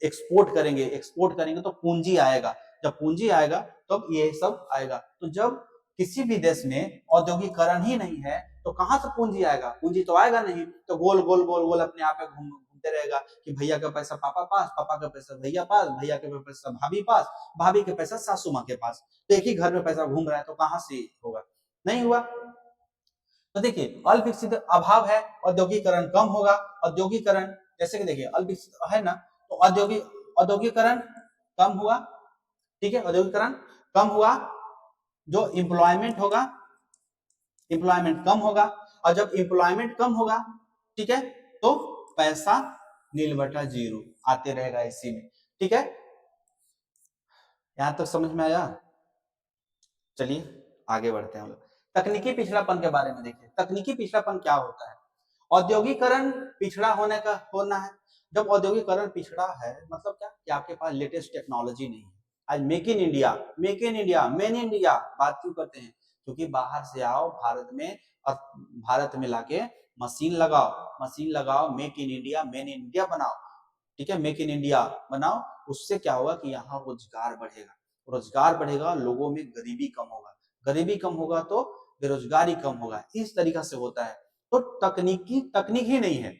एक्सपोर्ट करेंगे तो पूंजी आएगा, जब पूंजी आएगा तब तो ये सब आएगा। तो जब किसी भी देश में औद्योगिकरण ही नहीं है तो कहां से पूंजी आएगा? पूंजी तो आएगा नहीं, तो गोल गोल गोल गोल अपने आप घूमते रहेगा कि भैया का पैसा पापा पास, पापा का पैसा भैया पास, भैया का पैसा भाभी पास, भाभी के पैसा सासू माँ के पास, तो एक ही घर में पैसा घूम रहा है, तो कहां से होगा? नहीं हुआ। तो देखिए अल्पविकसित अभाव है, औद्योगिकरण कम होगा। औद्योगिकरण जैसे कि देखिए अल्पविकसित है ना, तो औद्योगिकरण कम हुआ, ठीक है, औद्योगिकरण कम हुआ, जो एम्प्लॉयमेंट होगा, एम्प्लॉयमेंट कम होगा, और जब एम्प्लॉयमेंट कम होगा, ठीक है, तो पैसा नील बटा जीरो आते रहेगा इसी में, ठीक है, यहां तक समझ में आया? चलिए आगे बढ़ते हैं हम लोग। तकनीकी पिछड़ापन के बारे में देखिए, तकनीकी पिछड़ापन क्या होता है? औद्योगिकरण पिछड़ा होने का होना है। जब औद्योगिकरण पिछड़ा है मतलब क्या कि आपके पास लेटेस्ट टेक्नोलॉजी नहीं है। आज make in India, make in India, main India बात क्यों करते हैं? क्योंकि बाहर से आओ भारत में और भारत में लाके मशीन लगाओ, मशीन लगाओ, make in India, main in India बनाओ, ठीक है, मेक इन इंडिया बनाओ। उससे क्या होगा कि यहाँ रोजगार बढ़ेगा, रोजगार बढ़ेगा, लोगों में गरीबी कम होगा, गरीबी कम होगा तो बेरोजगारी कम होगा, इस तरीका से होता है। तो तकनीक ही नहीं है,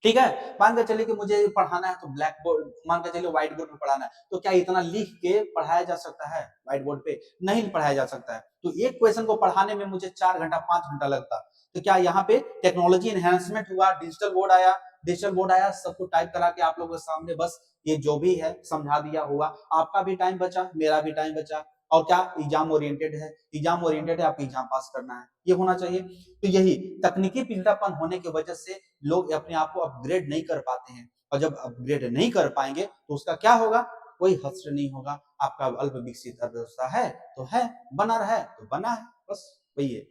ठीक है। मान के चलिए कि मुझे पढ़ाना है तो ब्लैक बोर्ड, मान के चलिए व्हाइट बोर्ड पे पढ़ाना है, तो क्या इतना लिख के पढ़ाया जा सकता है? व्हाइट बोर्ड पे नहीं पढ़ाया जा सकता है। तो एक क्वेश्चन को पढ़ाने में मुझे 4 घंटा 5 घंटा लगता, तो क्या यहाँ पे टेक्नोलॉजी एनहेंसमेंट हुआ, डिजिटल बोर्ड आया, डिजिटल बोर्ड आया, सबको टाइप करा के आप लोगों के सामने बस ये जो भी है समझा दिया हुआ, आपका भी टाइम बचा, मेरा भी टाइम बचा, और क्या एग्जाम ओरिएंटेड है, एग्जाम ओरिएंटेड है, आपको एग्जाम पास करना है, ये होना चाहिए। तो यही तकनीकी पिछड़ापन होने की वजह से लोग अपने आप को अपग्रेड नहीं कर पाते हैं, और जब अपग्रेड नहीं कर पाएंगे तो उसका क्या होगा? कोई हश्र नहीं होगा। आपका अल्प विकसित अर्थव्यवस्था है तो है, बना रहा है तो बना है, बस वही है,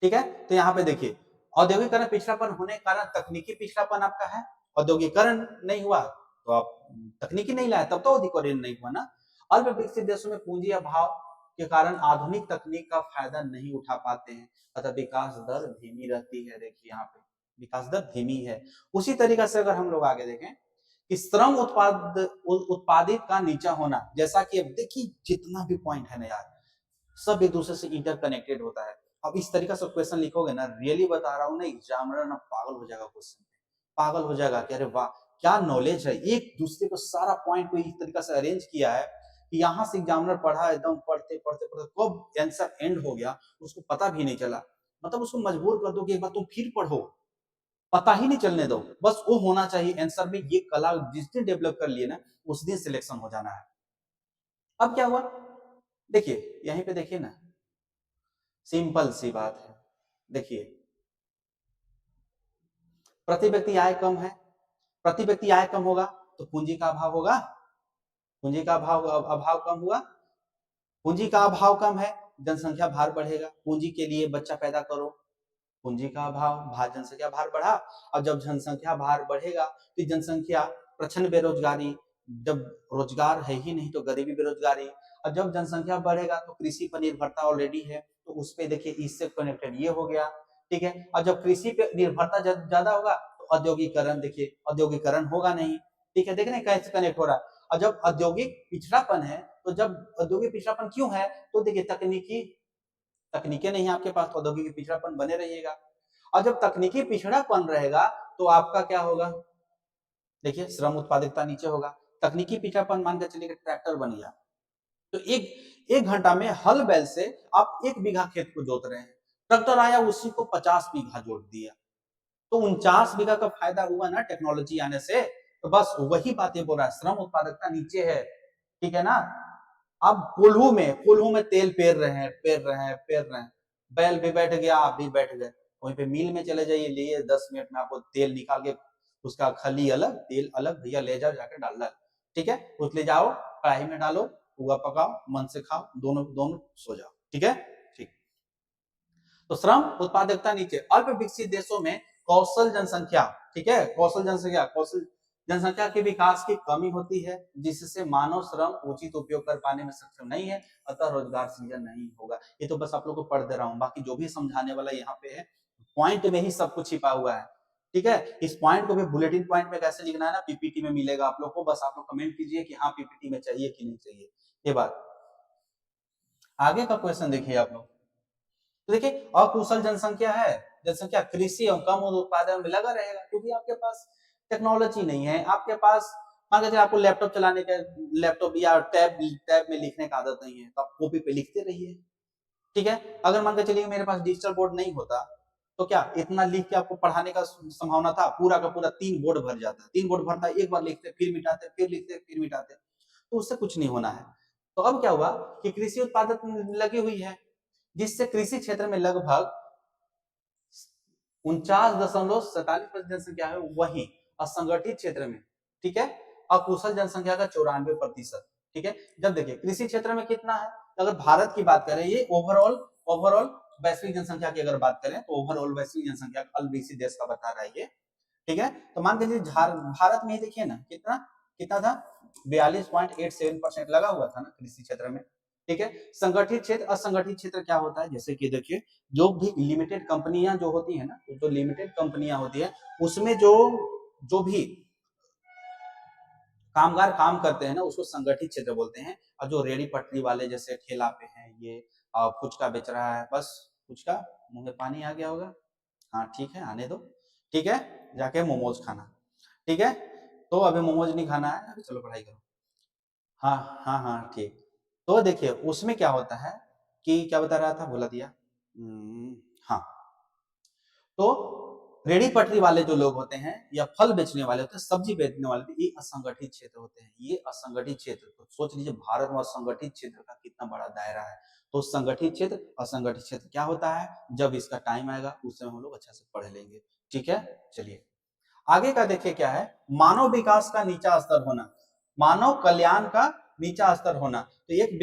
ठीक है। तो यहाँ पे देखिए औद्योगिकरण पिछड़ापन होने के कारण तकनीकी पिछड़ापन आपका है, औद्योगिकरण नहीं हुआ तो आप तकनीकी नहीं लाए, तब तो औद्योगिकरण नहीं हुआ ना। अल्प विकसित देशों में पूंजी अभाव के कारण आधुनिक तकनीक का फायदा नहीं उठा पाते हैं, अतः विकास दर धीमी रहती है। देखिए यहाँ पे विकास दर धीमी है। उसी तरीके से अगर हम लोग आगे देखें कि श्रम उत्पादित का नीचा होना, जैसा कि अब देखिए जितना भी पॉइंट है ना यार, सब एक दूसरे से इंटरकनेक्टेड होता है। अब इस तरीके से क्वेश्चन लिखोगे ना, रियली बता रहा हूँ ना, एग्जामिनर ना पागल हो जाएगा, क्वेश्चन पागल हो जाएगा कि अरे वाह क्या नॉलेज है, एक दूसरे को सारा पॉइंट को इस तरीके से अरेंज किया है कि यहाँ से एग्जामिनर पढ़ा, एकदम पढ़ते पढ़ते पढ़ते कब आंसर एंड हो गया उसको पता भी नहीं चला। मतलब उसको मजबूर कर दो कि एक बार तुम फिर पढ़ो, पता ही नहीं चलने दो, बस वो होना चाहिए आंसर में। ये कला जिस दिन डेवलप कर लिए ना उस दिन सिलेक्शन हो जाना है। अब क्या हुआ देखिए यहीं पे देखिए ना, सिंपल सी बात है। देखिए प्रति व्यक्ति आय कम है, प्रति व्यक्ति आय कम होगा तो पूंजी का अभाव होगा, पूंजी का अभाव कम हुआ, पूंजी का अभाव कम है, जनसंख्या भार बढ़ेगा, पूंजी के लिए बच्चा पैदा करो, पूंजी का अभाव, भार जनसंख्या भार बढ़ा, और जब जनसंख्या भार बढ़ेगा तो जनसंख्या प्रचंड बेरोजगारी, जब रोजगार है ही नहीं तो गरीबी बेरोजगारी, और जब जनसंख्या बढ़ेगा तो कृषि पर निर्भरता ऑलरेडी है तो उस पे देखिए इससे कनेक्टेड ये हो गया, ठीक है। और जब कृषि पे निर्भरता ज्यादा होगा तो औद्योगिकरण, देखिए औद्योगिकरण होगा नहीं, ठीक है, देख रहे हैं कैसे कनेक्ट हो रहा है। और जब औद्योगिक पिछड़ापन है, तो जब औद्योगिक पिछड़ापन क्यों है, तो देखिए तकनीकें नहीं है आपके पास तो औद्योगिक पिछड़ापन बने रहिएगा, और जब तकनीकी पिछड़ापन रहेगा तो आपका क्या होगा, देखिए श्रम उत्पादकता नीचे होगा। तकनीकी पिछड़ापन मान के चलिए ट्रैक्टर बन गया तो एक घंटा में हल बैल से आप 1 बीघा खेत को जोत रहे हैं, ट्रैक्टर आया उसी को 50 बीघा जोत दिया, तो 49 बीघा का फायदा हुआ ना टेक्नोलॉजी आने से। तो बस वही बातें बोल रहा है, श्रम उत्पादकता नीचे है, ठीक है ना। अब कोल्हू में तेल पेर रहे हैं, बैल भी बैठ गया, आप भी बैठ गए, वहीं पे मिल में चले जाइए, लिए 10 मिनट में आपको तेल निकाल के, उसका खली अलग तेल अलग, भैया ले जाओ जाकर डाल, ठीक है, उस ले जाओ, कढ़ाई में डालो, पुआ पकाओ, मन से खाओ, दोनों दोनों सो जाओ। ठीक है, ठीक। तो श्रम उत्पादकता नीचे, अल्प विकसित देशों में कौशल जनसंख्या, ठीक है, कौशल जनसंख्या के विकास की कमी होती है, जिससे मानव श्रम उचित उपयोग कर पाने में सक्षम नहीं है, अतः रोजगार सृजन नहीं होगा। ये तो बस आप लोग को पढ़ दे रहा हूँ, बाकी जो भी समझाने वाला यहाँ पे है, पॉइंट में ही सब कुछ छिपा हुआ है। ठीक है, इस पॉइंट को भी बुलेटिन पॉइंट में कैसे लिखना है ना, पीपीटी में मिलेगा आप लोग को, बस आप लोग कमेंट कीजिए कि हाँ पीपीटी में चाहिए कि नहीं चाहिए। ये बात, आगे का क्वेश्चन देखिए आप लोग। तो देखिए, अकुशल जनसंख्या है, जनसंख्या कृषि और कम उत्पादन में लगा रहेगा, क्योंकि आपके पास टेक्नोलॉजी नहीं है, आपके पास मान लीजिए आपको लैपटॉप चलाने का, लैपटॉप या टैब में लिखने का आदत नहीं है, तो आप कॉपी पे लिखते रहिए। ठीक है, अगर मान के चलिए मेरे पास डिजिटल बोर्ड नहीं होता, तो क्या इतना लिख के आपको पढ़ाने का संभावना था? पूरा का पूरा 3 बोर्ड भर जाता, 3 बोर्ड भरता, एक बार लिखते फिर मिटाते, फिर लिखते फिर मिटाते, तो उससे कुछ नहीं होना है। तो अब क्या हुआ कि कृषि उत्पादन लगी हुई है, जिससे कृषि क्षेत्र में लगभग 49.47% जनसंख्या है वही असंगठित क्षेत्र में। ठीक है, अकुशल जनसंख्या का 94%। ठीक है, जब देखिए कृषि क्षेत्र में कितना है, अगर भारत की बात करें, ये ओवरऑल वैश्विक जनसंख्या की अगर बात करें, तो ओवरऑल वैश्विक जनसंख्या अल्प विकसित देश का बता रहा है ये। ठीक है, तो मान के चलिए भारत में ही देखिए ना, कितना कितना था, 42.87% लगा हुआ था ना कृषि क्षेत्र में। ठीक है, संगठित क्षेत्र असंगठित क्षेत्र क्या होता है, जैसे कि देखिए जो भी लिमिटेड कंपनियां जो होती है ना, जो लिमिटेड कंपनियां होती है, उसमें जो भी कामगार काम करते हैं ना, उसको संगठित क्षेत्र बोलते हैं। और जो रेडी पटरी वाले जैसे ठेला पे हैं, ये फुचका बेच रहा है, बस फुचका, मुंह में पानी आ गया होगा, हाँ ठीक है आने दो, ठीक है, जाके मोमोज खाना। ठीक है, तो अभी मोमोज नहीं खाना है, अभी चलो पढ़ाई करो। हाँ हाँ हाँ ठीक। तो देखिए उसमें क्या होता है कि क्या बता रहा था, भुला दिया। हाँ, तो रेडी पटरी वाले जो लोग होते हैं, या फल बेचने वाले होते हैं, सब्जी बेचने वाले होते हैं, ये असंगठित क्षेत्र होते हैं, ये असंगठित क्षेत्र। तो सोच लीजिए भारत में असंगठित क्षेत्र का कितना बड़ा दायरा है। तो संगठित क्षेत्र असंगठित क्षेत्र क्या होता है, जब इसका टाइम आएगा उस समय हम लोग अच्छा से पढ़ लेंगे। ठीक है, चलिए आगे का देखिए क्या है, मानव विकास का नीचा स्तर होना, मानव कल्याण का नीचा स्तर होना। तो एक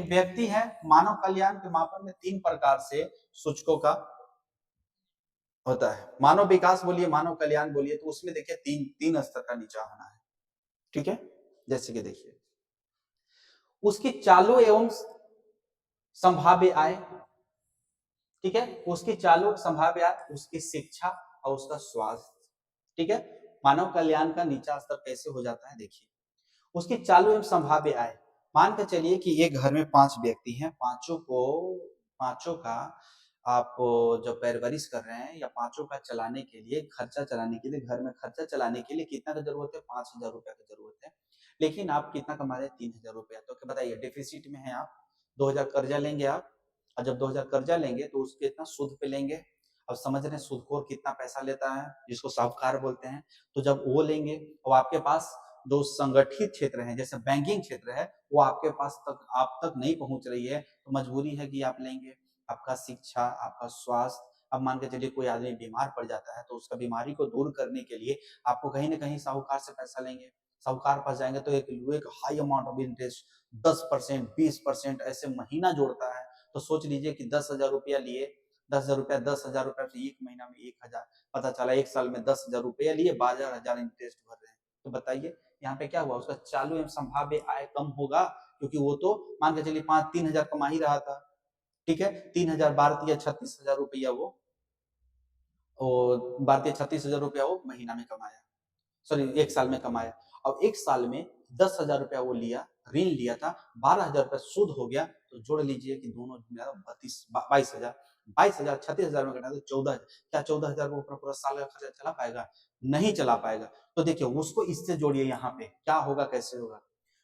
व्यक्ति है, मानव कल्याण के मापन में 3 प्रकार से सूचकों का होता है। मानव विकास बोलिए, मानव कल्याण बोलिए, तो उसमें देखिए तीन स्तर का नीचा होना है। ठीक है, जैसे कि देखिए उसकी चालू एवं संभाव्य आय, ठीक है, उसकी चालू संभाव्य आय, उसकी शिक्षा और उसका स्वास्थ्य। ठीक है, मानव कल्याण का नीचा स्तर कैसे हो जाता है, देखिए उसकी चालू एवं संभाव्य आय। मान के चलिए कि एक घर में 5 व्यक्ति हैं, पांचों का आप जो परवरिश कर रहे हैं, या पांचों का चलाने के लिए, खर्चा चलाने के लिए, घर में खर्चा चलाने के लिए कितना का जरूरत है, 5,000 रुपया की जरूरत है। लेकिन आप कितना कमा रहे हैं, 3,000 रुपया। तो क्या बताइए, डिफिसिट में है आप, 2,000 कर्जा लेंगे आप, और जब 2,000 कर्जा लेंगे तो उसके इतना सूद पे लेंगे। अब समझ रहे हैं सूदखोर कितना पैसा लेता है, जिसको साहूकार बोलते हैं। तो जब वो लेंगे, तो आपके पास जो संगठित क्षेत्र है, जैसे बैंकिंग क्षेत्र है, वो आपके पास तक आप तक नहीं पहुंच रही है, तो मजबूरी है कि आप लेंगे। आपका शिक्षा, आपका स्वास्थ्य, अब मान के चलिए कोई आदमी बीमार पड़ जाता है, तो उसका बीमारी को दूर करने के लिए आपको कहीं ना कहीं साहूकार से पैसा लेंगे। साहूकार पास जाएंगे तो एक हाई अमाउंट ऑफ इंटरेस्ट, 10%, 20% ऐसे महीना जोड़ता है। तो सोच लीजिए कि 10,000 रुपया लिए, 10,000 रुपया, 10,000 रुपया से एक महीना में 1,000, पता चला एक साल में 10,000 रुपया लिए, 12,000 इंटरेस्ट भर रहे हैं। तो बताइए यहाँ पे क्या हुआ, उसका चालू एवं संभाव्य आय कम होगा, क्योंकि वो तो मान के चलिए 3,000 कमा ही रहा था। ठीक है, 3,000 भारतीय 36,000 रुपया वो, और भारतीय 36,000 रुपया वो महीना में कमाया, सॉरी एक साल में कमाया। अब एक साल में 10,000 रुपया वो लिया, ऋण लिया था, 12,000 रुपया सूद हो गया। तो जोड़ लीजिए कि दोनों 22,000, 22,000 36,000 में घटा तो 14,000। क्या 14,000 वो अपना पूरा साल का खर्चा चला पाएगा? नहीं चला पाएगा। तो देखिए उसको इससे जोड़िए, यहाँ पे क्या होगा, कैसे होगा,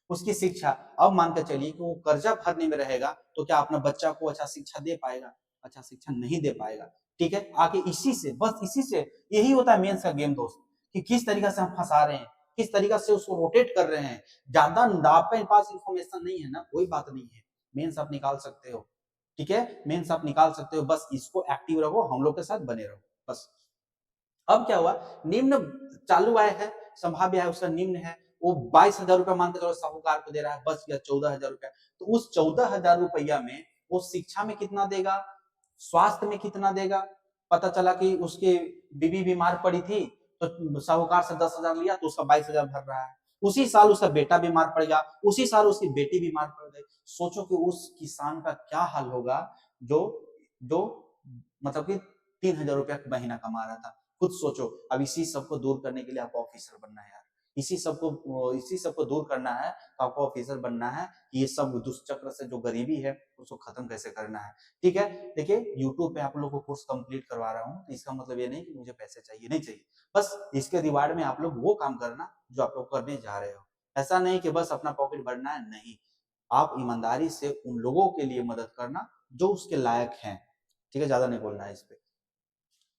उसकी शिक्षा। अब मान के चलिए कि वो कर्जा भरने में रहेगा, तो क्या अपना बच्चा को अच्छा शिक्षा दे पाएगा? अच्छा शिक्षा नहीं दे पाएगा। ठीक है, आगे इसी से, बस इसी से, यही होता है मेंस का गेम दोस्त, कि किस तरीके से हम फंसा रहे हैं, किस तरीके से उसको रोटेट कर रहे हैं। ज्यादा आपके पास इंफॉर्मेशन नहीं है ना, कोई बात नहीं है, मेंस आप निकाल सकते हो। ठीक है, मेंस आप निकाल सकते हो, बस इसको एक्टिव रहो, हम लोग के साथ बने रहो बस। अब क्या हुआ, निम्न चालू आय है, संभाव्य आय उसका निम्न है, वो 22,000 रुपया मान के चलो साहूकार को दे रहा है, बच गया 14,000 रुपया। तो उस 14,000 रुपया में वो शिक्षा में कितना देगा, स्वास्थ्य में कितना देगा। पता चला कि उसकी बीवी बीमार पड़ी थी तो साहूकार से 10,000 लिया तो उसका 22,000 भर रहा है। उसी साल उसका बेटा बीमार पड़ गया, उसी साल उसकी बेटी बीमार पड़ गई। सोचो कि उस किसान का क्या हाल होगा जो जो मतलब कि 3,000 रुपया महीना कमा रहा था। खुद सोचो। अब इसी सबको दूर करने के लिए आपको ऑफिसर बनना है यार, इसी सबको दूर करना है तो आपको ऑफिसर बनना है। ये सब दुष्चक्र से जो गरीबी है उसको खत्म कैसे करना है। ठीक है, देखिए यूट्यूब पे आप लोगों को कोर्स कंप्लीट करवा रहा हूँ तो इसका मतलब ये नहीं कि मुझे पैसे चाहिए, नहीं चाहिए। बस इसके रिवार्ड में आप लोग वो काम करना जो आप लोग करने जा रहे हो। ऐसा नहीं कि बस अपना पॉकेट भरना है, नहीं। आप ईमानदारी से उन लोगों के लिए मदद करना जो उसके लायक हैं। ठीक है, ज्यादा नहीं बोलना है इस पे।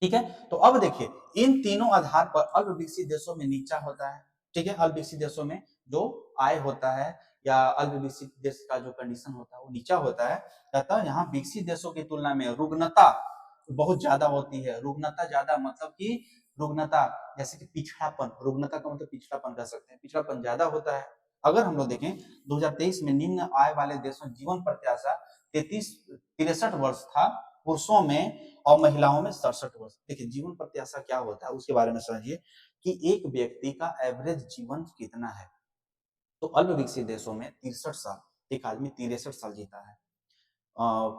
ठीक है, तो अब देखिए इन तीनों आधार पर अल्प विकसित देशों में नीचा होता है। ठीक है, अल्प विकसित देशों में जो आय होता है या अल्प विकसित देश का जो कंडीशन होता है वो नीचा होता है। तथा यहाँ विकसित देशों की तुलना में रुग्णता बहुत ज्यादा होती है। रुग्णता ज्यादा मतलब कि रुग्णता जैसे कि पिछड़ापन, रुग्णता का मतलब पिछड़ापन कह सकते हैं, पिछड़ापन ज्यादा होता है। अगर हम लोग देखें 2023 में निम्न आय वाले देशों जीवन प्रत्याशा 63 वर्ष था पुरुषों में और महिलाओं में 67 वर्ष। देखिए जीवन प्रत्याशा क्या होता है उसके बारे में समझिए कि एक व्यक्ति का एवरेज जीवन कितना है। तो अल्प विकसित देशों में 63 साल, एक आदमी 63 साल जीता है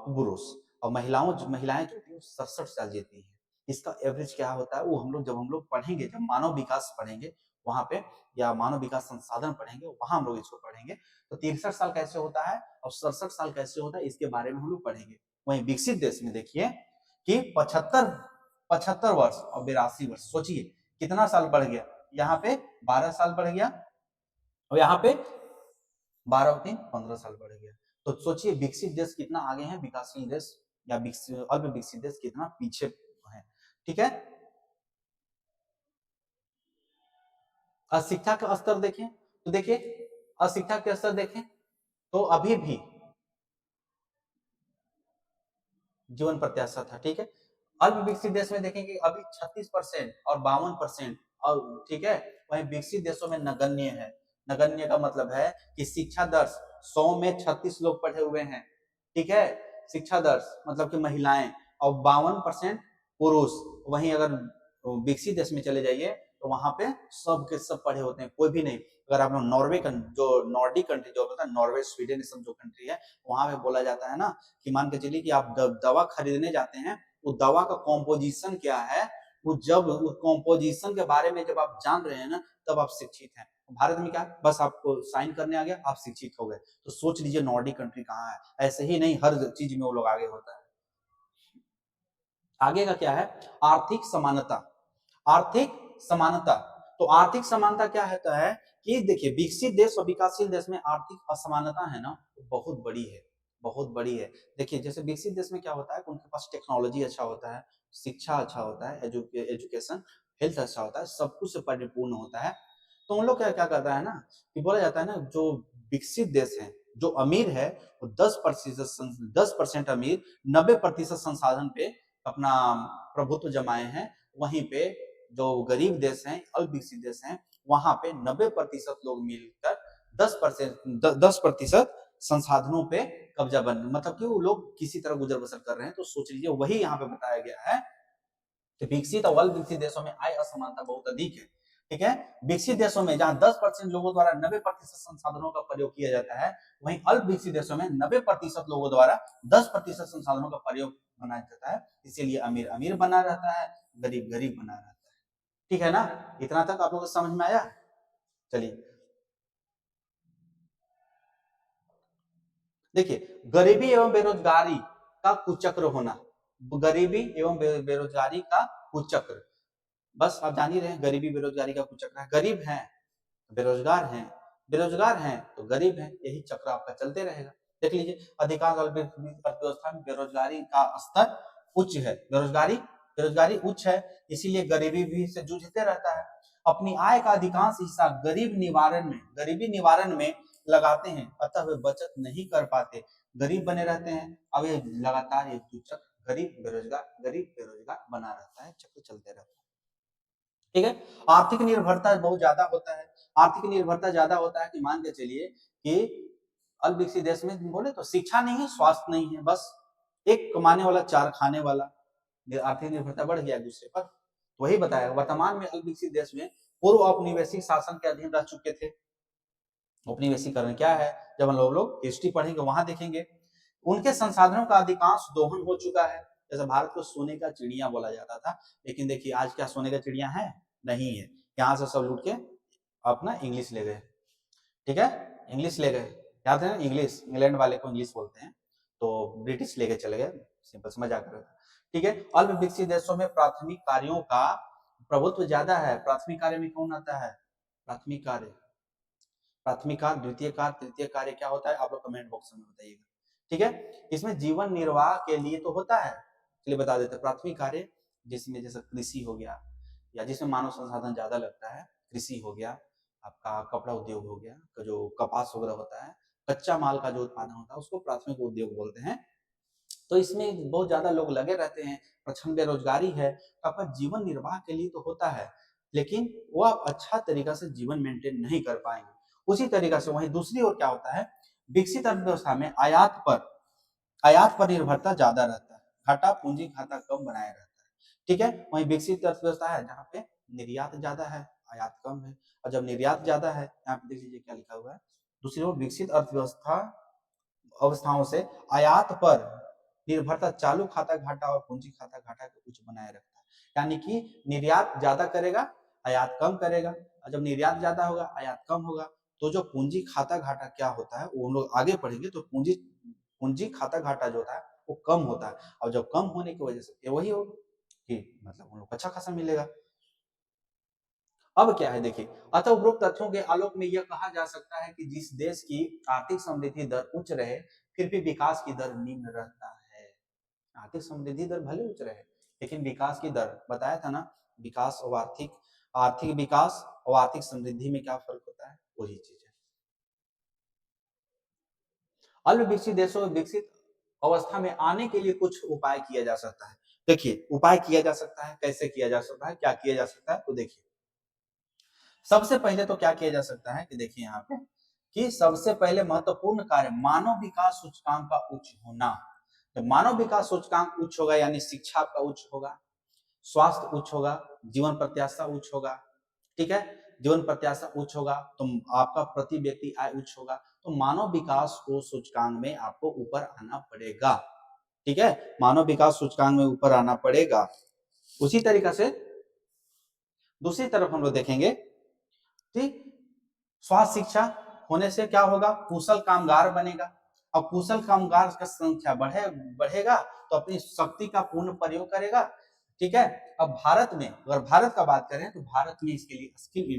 पुरुष, और महिलाएं जो थी 67 साल जीती है। इसका एवरेज क्या होता है वो जब हम लोग पढ़ेंगे, जब मानव विकास पढ़ेंगे वहां पे, या मानव विकास संसाधन पढ़ेंगे वहां हम लोग इसको पढ़ेंगे। तो 63 साल कैसे होता है और 67 साल कैसे होता है इसके बारे में हम लोग पढ़ेंगे। वहीं विकसित देश में देखिए कि 75 वर्ष और 82 वर्ष, सोचिए कितना साल बढ़ गया। यहाँ पे 12 साल बढ़ गया और यहाँ पे 12 और 3 15 साल बढ़ गया। तो सोचिए विकसित देश कितना आगे है, विकासशील देश या अल्प विकसित देश कितना पीछे है। ठीक है, अशिक्षा का स्तर देखें तो देखिए अशिक्षा के स्तर देखें तो अभी भी जीवन प्रत्याशा था। ठीक है, अल्प विकसित देश में देखेंगे अभी 36% और 52%, और ठीक है, वहीं विकसित देशों में नगण्य है। नगण्य का मतलब है कि शिक्षा दर 100 में 36 लोग पढ़े हुए हैं। ठीक है, शिक्षा दर मतलब कि महिलाएं, और 52% पुरुष। वहीं अगर विकसित देश में चले जाइए तो वहां पे सब के सब पढ़े होते हैं, कोई भी नहीं। अगर आप नॉर्वे जो नॉर्डिक कंट्री जो होता है, नॉर्वे स्वीडन सब जो कंट्री है वहां पे बोला जाता है ना कि मान के चलिए कि आप दवा खरीदने जाते हैं, वो दवा का कॉम्पोजिशन क्या है, वो जब उस कॉम्पोजिशन के बारे में जब आप जान रहे हैं ना तब आप शिक्षित हैं। भारत में क्या बस आपको साइन करने आ गया आप शिक्षित हो गए। तो सोच लीजिए नॉर्डिक कंट्री कहाँ है। ऐसे ही नहीं, हर चीज में वो लोग आगे होता है। आगे का क्या है, आर्थिक समानता। आर्थिक समानता, तो आर्थिक समानता क्या होता है कि देखिए विकसित देश और विकासशील देश में आर्थिक असमानता है ना बहुत बड़ी है, बहुत बड़ी है। देखिए जैसे विकसित देश में क्या होता है, उनके पास टेक्नोलॉजी अच्छा होता है, शिक्षा अच्छा होता है, एजुकेशन हेल्थ अच्छा होता है, सब कुछ से परिपूर्ण होता है। तो उन लोग क्या क्या करता है ना कि बोला जाता है ना जो विकसित देश है, जो अमीर है वो 10% अमीर 90% संसाधन पे अपना प्रभुत्व जमाए हैं। वहीं पे जो गरीब देश हैं, अल्प विकसित देश हैं, वहां पे 90% लोग मिलकर 10% संसाधनों पे कब्जा बन, मतलब कि वो लोग किसी तरह गुजर बसर कर रहे हैं। तो सोच लीजिए वही यहाँ पे बताया गया है कि विकसित और अल्प विकसित देशों में आय असमानता बहुत अधिक है। ठीक है, विकसित देशों में जहां 10% लोगों द्वारा 90% संसाधनों का प्रयोग किया जाता है, वहीं अल्प विकसित देशों में 90% लोगों द्वारा 10% संसाधनों का प्रयोग बनाया जाता है। इसीलिए अमीर अमीर बना रहता है, गरीब गरीब बना रहता है। ठीक है ना, इतना तक आप लोगों को समझ में आया। चलिए देखिए गरीबी एवं बेरोजगारी का कुचक्र होना, गरीबी एवं बेरोजगारी का कुचक्र, बस आप जान ही रहे हैं गरीबी बेरोजगारी का कुचक्र है। गरीब हैं बेरोजगार हैं, बेरोजगार हैं तो गरीब हैं, यही चक्र आपका चलते रहेगा। देख लीजिए अधिकांश अर्थव्यवस्था में बेरोजगारी का स्तर उच्च है, बेरोजगारी बेरोजगारी उच्च है, इसीलिए गरीबी भी से जूझते रहता है। अपनी आय का अधिकांश हिस्सा गरीबी निवारण में लगाते हैं, अतः वे बचत नहीं कर पाते, गरीब बने रहते हैं। अब ये लगातार ये चक्र गरीब बेरोजगार बना रहता है, चक्र चलते रहता है। ठीक है, आर्थिक निर्भरता बहुत ज्यादा होता है। आर्थिक निर्भरता ज्यादा होता है कि मान के चलिए कि अल्प विकसित देश में बोले तो शिक्षा नहीं है, स्वास्थ्य नहीं है, बस एक कमाने वाला चार खाने वाला, आर्थिक निर्भरता बढ़ गया एक दूसरे पर। तो वही बताया वर्तमान में अल्प विकसित देश में पूर्व औपनिवेशिक शासन के अधीन रह चुके थे। औपनिवेशीकरण क्या है, जब हम लोग हिस्ट्री पढ़ेंगे वहां देखेंगे। उनके संसाधनों का अधिकांश दोहन हो चुका है। जैसे भारत को सोने का चिड़िया बोला जाता था, लेकिन देखिए आज क्या सोने का चिड़िया है? नहीं है। यहाँ से सब लूट के अपना इंग्लिश ले गए, ठीक है, इंग्लिश ले गए, याद है ना, इंग्लिश, इंग्लैंड वाले को इंग्लिश बोलते हैं, तो ब्रिटिश लेके चले गए, सिंपल समझ आ कर, ठीक है। अल्प विकसित देशों में प्राथमिक कार्यों का प्रभुत्व ज्यादा है। प्राथमिक कार्य में कौन आता है? प्राथमिक कार्य, प्राथमिक कार्य, द्वितीय कार्य, तृतीय कार्य क्या होता है? आप लोग कमेंट बॉक्स में बताइएगा, ठीक है। इसमें जीवन निर्वाह के लिए तो होता है, चलिए बता देते। प्राथमिक कार्य जिसमें जैसे कृषि हो गया, या जिसमें मानव संसाधन ज्यादा लगता है, कृषि हो गया, आपका कपड़ा उद्योग हो गया, जो कपास वगैरह होता है, कच्चा माल का जो उत्पादन होता है उसको प्राथमिक उद्योग बोलते हैं। तो इसमें बहुत ज्यादा लोग लगे रहते हैं, प्रचंड बेरोजगारी है, तो आपका जीवन निर्वाह के लिए तो होता है, लेकिन वो आप अच्छा तरीका से जीवन मेंटेन नहीं कर पाएंगे। उसी तरीका से वहीं दूसरी ओर क्या होता है, विकसित अर्थव्यवस्था में आयात पर निर्भरता ज्यादा रहता है, घाटा पूंजी खाता कम बनाया रहता है, ठीक है। वहीं विकसित अर्थव्यवस्था है जहाँ पे निर्यात ज्यादा है, आयात कम है। और जब निर्यात ज्यादा है, यहाँ पे देख लीजिए क्या लिखा हुआ है, दूसरी ओर विकसित अवस्थाओं से आयात पर निर्भरता चालू खाता घाटा और पूंजी खाता घाटा को कुछ बनाए रखता है। यानी कि निर्यात ज्यादा करेगा, आयात कम करेगा, और जब निर्यात ज्यादा होगा, आयात कम होगा, तो जो पूंजी खाता घाटा क्या होता है, वो हम लोग आगे पढ़ेंगे, तो पूंजी खाता घाटा जो होता है वो कम होता है। और जब कम होने की वजह से वही होगा कि मतलब हम लोग अच्छा खासा मिलेगा। अब क्या है देखिए, अतः उपरोक्त तथ्यों के आलोक में यह कहा जा सकता है कि जिस देश की आर्थिक समृद्धि दर उच्च रहे, फिर भी विकास की दर निम्न रहता है। आर्थिक समृद्धि दर भले उच्च रहे, लेकिन विकास की दर, बताया था ना, विकास और आर्थिक विकास और आर्थिक समृद्धि में क्या फर्क होता है, वही चीज है। अल्प विकसित देशों में विकसित अवस्था में आने के लिए कुछ उपाय किया जा सकता है। देखिए उपाय किया जा सकता है, कैसे किया जा सकता है, क्या किया जा सकता है, तो देखिए सबसे पहले तो क्या किया जा सकता है कि देखिए यहाँ पे कि सबसे पहले महत्वपूर्ण कार्य मानव विकास सूचकांक का उच्च होना। तो मानव विकास सूचकांक उच्च होगा यानी शिक्षा आपका उच्च होगा, स्वास्थ्य उच्च होगा, जीवन प्रत्याशा उच्च होगा, ठीक है। जीवन प्रत्याशा उच्च होगा तो आपका प्रति व्यक्ति आय उच्च होगा, तो मानव विकास को सूचकांक में आपको ऊपर आना पड़ेगा, ठीक है। मानव विकास सूचकांक में ऊपर आना पड़ेगा। उसी तरीका से दूसरी तरफ हम लोग देखेंगे, ठीक, स्वास्थ्य शिक्षा होने से क्या होगा, कुशल कामगार बनेगा, और कुशल कामगार का संख्या बढ़ेगा तो अपनी शक्ति का पूर्ण प्रयोग करेगा, ठीक है। अब भारत में अगर भारत का बात करें तो भारत में इसके लिए स्किल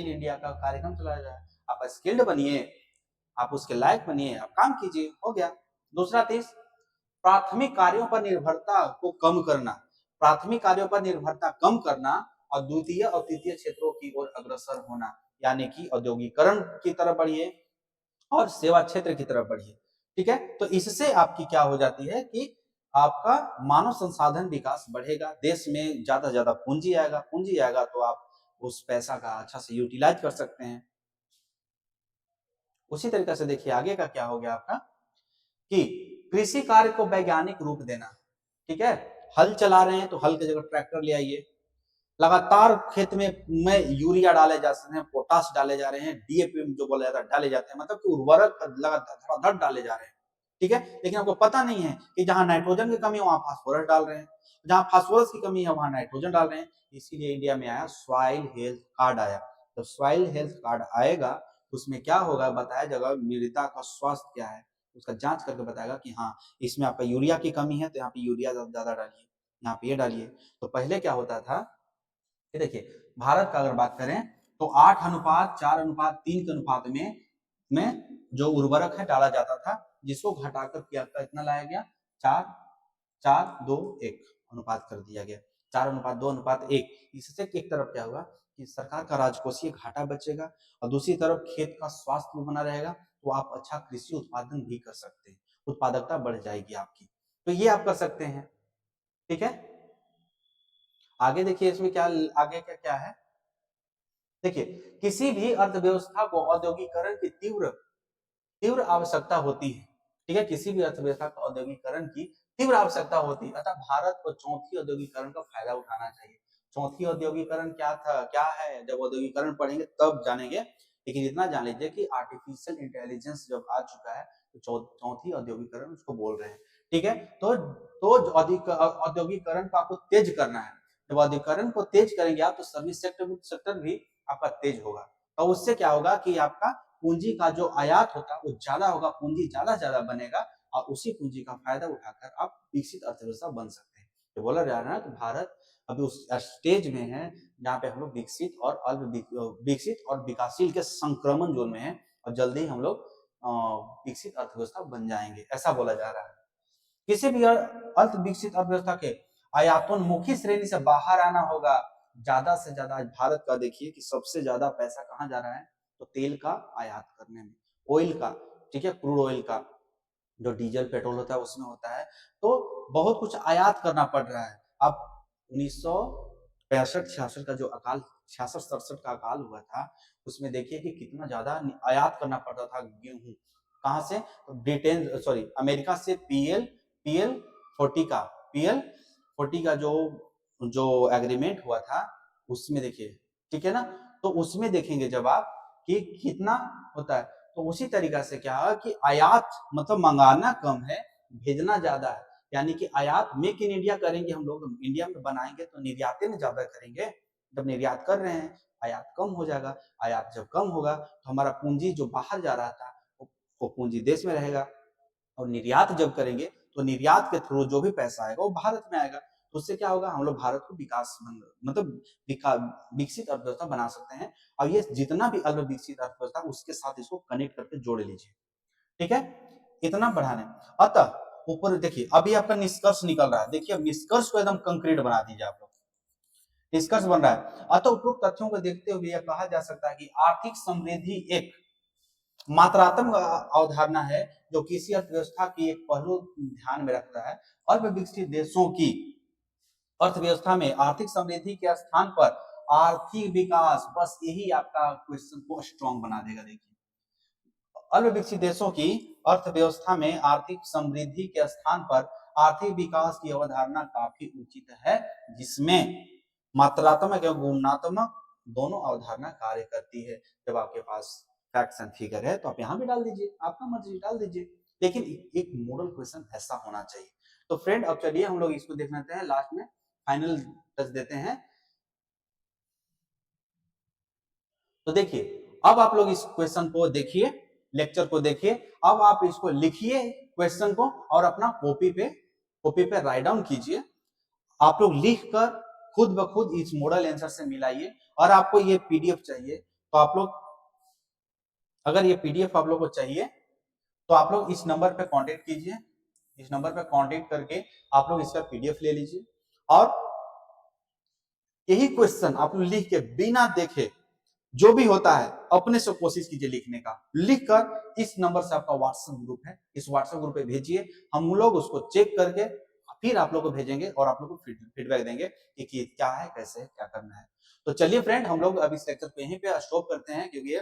इंडिया का कार्यक्रम चलाया जाए। आप स्किल्ड बनिए, आप उसके लायक बनिए, आप काम कीजिए, हो गया। दूसरा चीज, प्राथमिक कार्यों पर निर्भरता को कम करना, प्राथमिक कार्यों पर निर्भरता कम करना और द्वितीय और तृतीय क्षेत्रों की ओर अग्रसर होना, यानी कि औद्योगिकरण की तरफ बढ़िए और सेवा क्षेत्र की तरफ बढ़िए, ठीक है। तो इससे आपकी क्या हो जाती है कि आपका मानव संसाधन विकास बढ़ेगा, देश में ज्यादा से ज्यादा पूंजी आएगा तो आप उस पैसा का अच्छा से यूटिलाइज कर सकते हैं। उसी तरीके से देखिए आगे का क्या हो गया आपका कि कृषि कार्य को वैज्ञानिक रूप देना, ठीक है। हल चला रहे हैं तो हल की जगह ट्रैक्टर ले आइए, लगातार खेत में यूरिया डाले जा रहे हैं, पोटास डाले जा रहे हैं, डीएपी जो बोला जाता है डाले जाते हैं, मतलब कि उर्वरक लगातार धड़ाधड़ डाले जा रहे हैं, ठीक है। लेकिन आपको पता नहीं है कि जहां नाइट्रोजन की कमी है वहां फास्फोरस डाल रहे हैं, जहां फास्फोरस की कमी है वहां नाइट्रोजन डाल रहे हैं। इसीलिए इंडिया में आया सॉइल हेल्थ कार्ड आया। तो सॉइल हेल्थ कार्ड आएगा, उसमें क्या होगा बताया जाएगा, मृदा का स्वास्थ्य क्या है उसका जांच करके बताएगा कि हाँ इसमें आपका यूरिया की कमी है तो यहाँ पे यूरिया ज्यादा डालिए, यहाँ पे ये डालिए। तो पहले क्या होता था, ये देखिए भारत का अगर बात करें तो 8:4:3 के अनुपात में जो उर्वरक है डाला जाता था, जिसको घटाकर किया इतना लाया गया 4:4:2:1 अनुपात कर दिया गया, 4:2:1। इससे एक तरफ क्या हुआ कि सरकार का राजकोषीय घाटा बचेगा और दूसरी तरफ खेत का स्वास्थ्य भी बना रहेगा, तो आप अच्छा कृषि उत्पादन भी कर सकते हैं, उत्पादकता बढ़ जाएगी आपकी। तो ये आप कर सकते हैं, ठीक है। आगे देखिए इसमें क्या, आगे क्या क्या है, देखिए, किसी भी अर्थव्यवस्था को औद्योगिकरण की तीव्र तीव्र आवश्यकता होती है। ठीक है, किसी भी अर्थव्यवस्था को औद्योगिकरण की तीव्र आवश्यकता होती है, अतः भारत को चौथी औद्योगिकरण का फायदा उठाना चाहिए। चौथी औद्योगिकरण क्या था, क्या है, जब औद्योगिकरण पढ़ेंगे तब जानेंगे, लेकिन इतना जान लीजिए कि आर्टिफिशियल इंटेलिजेंस जब आ चुका है तो चौथी औद्योगिकरण उसको बोल रहे हैं। ठीक है, तो औद्योगिकरण को आपको तेज करना है। जब औद्योगिकरण को तेज करेंगे आप तो सर्विस सेक्टर भी आपका तेज होगा, और उससे क्या होगा कि आपका पूंजी का जो आयात होता है वो ज्यादा होगा, पूंजी ज्यादा बनेगा, और उसी पूंजी का फायदा उठाकर आप विकसित अर्थव्यवस्था बन सकते हैं। तो बोला जा रहा है कि भारत अभी उस स्टेज में है जहाँ पे हम लोग विकसित और विकासशील के संक्रमण जोन में है, और जल्दी ही हम लोग विकसित अर्थव्यवस्था बन जाएंगे, ऐसा बोला जा रहा है। किसी भी अर्थ विकसित अर्थव्यवस्था के आयातोन्मुखी श्रेणी से बाहर आना होगा। ज्यादा से ज्यादा आज भारत का देखिए कि सबसे ज्यादा पैसा कहाँ जा रहा है, तो तेल का आयात करने में, ऑयल का, ठीक है, क्रूड ऑयल का, जो डीजल पेट्रोल होता है उसमें होता है, तो बहुत कुछ आयात करना पड़ रहा है। अब 1965-66 का जो अकाल 66-67 का अकाल हुआ था, उसमें देखिए कि कितना ज्यादा आयात करना पड़ता था गेहूं, कहां से, ब्रिटेन सॉरी अमेरिका से पीएल 40 का पीएल 40 का जो एग्रीमेंट हुआ था उसमें देखिए, ठीक है ना, तो उसमें देखेंगे जब आप कि कितना होता है, तो उसी तरीका से क्या है कि आयात मतलब मंगाना कम है, भेजना ज्यादा है, यानी कि आयात मेक इन इंडिया करेंगे हम लोग, इंडिया में बनाएंगे तो निर्यात में ज्यादा करेंगे। जब निर्यात कर रहे हैं आयात कम हो जाएगा, आयात जब कम होगा तो हमारा पूंजी जो बाहर जा रहा था वो पूंजी देश में रहेगा, और निर्यात जब करेंगे तो निर्यात के थ्रू जो भी पैसा आएगा वो भारत में आएगा, तो उससे क्या होगा, हम लोग भारत को मतलब विकसित अर्थव्यवस्था बना सकते हैं। और ये जितना भी अल्प विकसित अर्थव्यवस्था उसके साथ इसको कनेक्ट करके जोड़ लीजिए, ठीक है, इतना बढ़ाने। अतः ऊपर देखिए अभी आपका निष्कर्ष निकल रहा है, देखिए अब निष्कर्ष को एकदम कंक्रीट बना दीजिए आप लोग, निष्कर्ष बन रहा है। अतः उपरोक्त तथ्यों को देखते हुए यह कहा जा सकता है कि आर्थिक समृद्धि एक मात्रात्मक अवधारणा है जो किसी अर्थव्यवस्था की एक पहलू ध्यान में रखता है। अल्प विकसित देशों की अर्थव्यवस्था में आर्थिक समृद्धि के स्थान पर आर्थिक विकास, बस यही आपका क्वेश्चन को स्ट्रॉन्ग बना देगा। देखिए अल्प विकसित देशों की अर्थव्यवस्था में आर्थिक समृद्धि के स्थान पर आर्थिक विकास की अवधारणा काफी उचित है, जिसमें मात्रात्मक एवं गुणात्मक दोनों अवधारणा कार्य करती है। जब आपके पास फैक्ट्स एंड फिगर है तो आप यहाँ भी डाल दीजिए, आपका मर्जी डाल दीजिए, लेकिन एक मॉडल क्वेश्चन ऐसा होना चाहिए। तो फ्रेंड अब चलिए हम लोग इसको देख लेते हैं, लास्ट में फाइनल टच देते हैं। तो देखिए अब आप लोग इस क्वेश्चन को देखिए, लेक्चर को देखिए, अब आप इसको लिखिए क्वेश्चन को और अपना कॉपी पे राइट डाउन कीजिए। आप लोग लिख कर खुद ब खुद इस मॉडल आंसर से मिलाइए, और आपको ये पीडीएफ चाहिए तो आप लोग, अगर ये पीडीएफ आप लोग को चाहिए तो आप लोग इस नंबर पे कांटेक्ट कीजिए, इस नंबर पे कांटेक्ट करके आप लोग इसका पीडीएफ ले लीजिए, और यही क्वेश्चन आप लोग लिख के बिना देखे जो भी होता है अपने से कोशिश कीजिए लिखने का, लिखकर इस नंबर से आपका व्हाट्सएप ग्रुप है, इस व्हाट्सएप ग्रुप पे भेजिए, हम लोग उसको चेक करके फिर आप लोग को भेजेंगे और आप लोग को फीडबैक देंगे कि क्या है, कैसे है, क्या करना है। तो चलिए फ्रेंड हम लोग अभी इस लेक्चर पे यहीं पे स्टॉप करते हैं, क्योंकि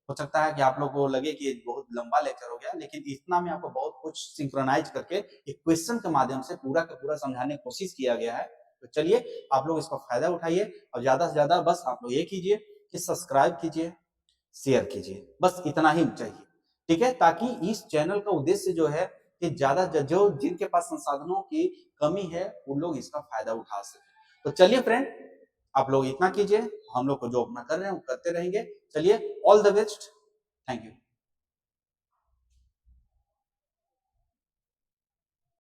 हो सकता है कि आप लोग को लगे कि ये बहुत लंबा लेक्चर हो गया, लेकिन इतना में आपको बहुत कुछ सिंक्रोनाइज करके एक क्वेश्चन के माध्यम से पूरा का पूरा समझाने की कोशिश किया गया है। तो चलिए आप लोग इसका फायदा उठाइए, और ज्यादा से ज्यादा बस आप लोग ये कीजिए कि सब्सक्राइब कीजिए, शेयर कीजिए, बस इतना ही चाहिए, ठीक है, ताकि इस चैनल का उद्देश्य जो है कि ज्यादा जो जिनके पास संसाधनों की कमी है उन लोग इसका फायदा उठा सके। तो चलिए फ्रेंड आप लोग इतना कीजिए, हम लोग को जो अपना कर रहे हैं वो करते रहेंगे। चलिए all the best, thank you.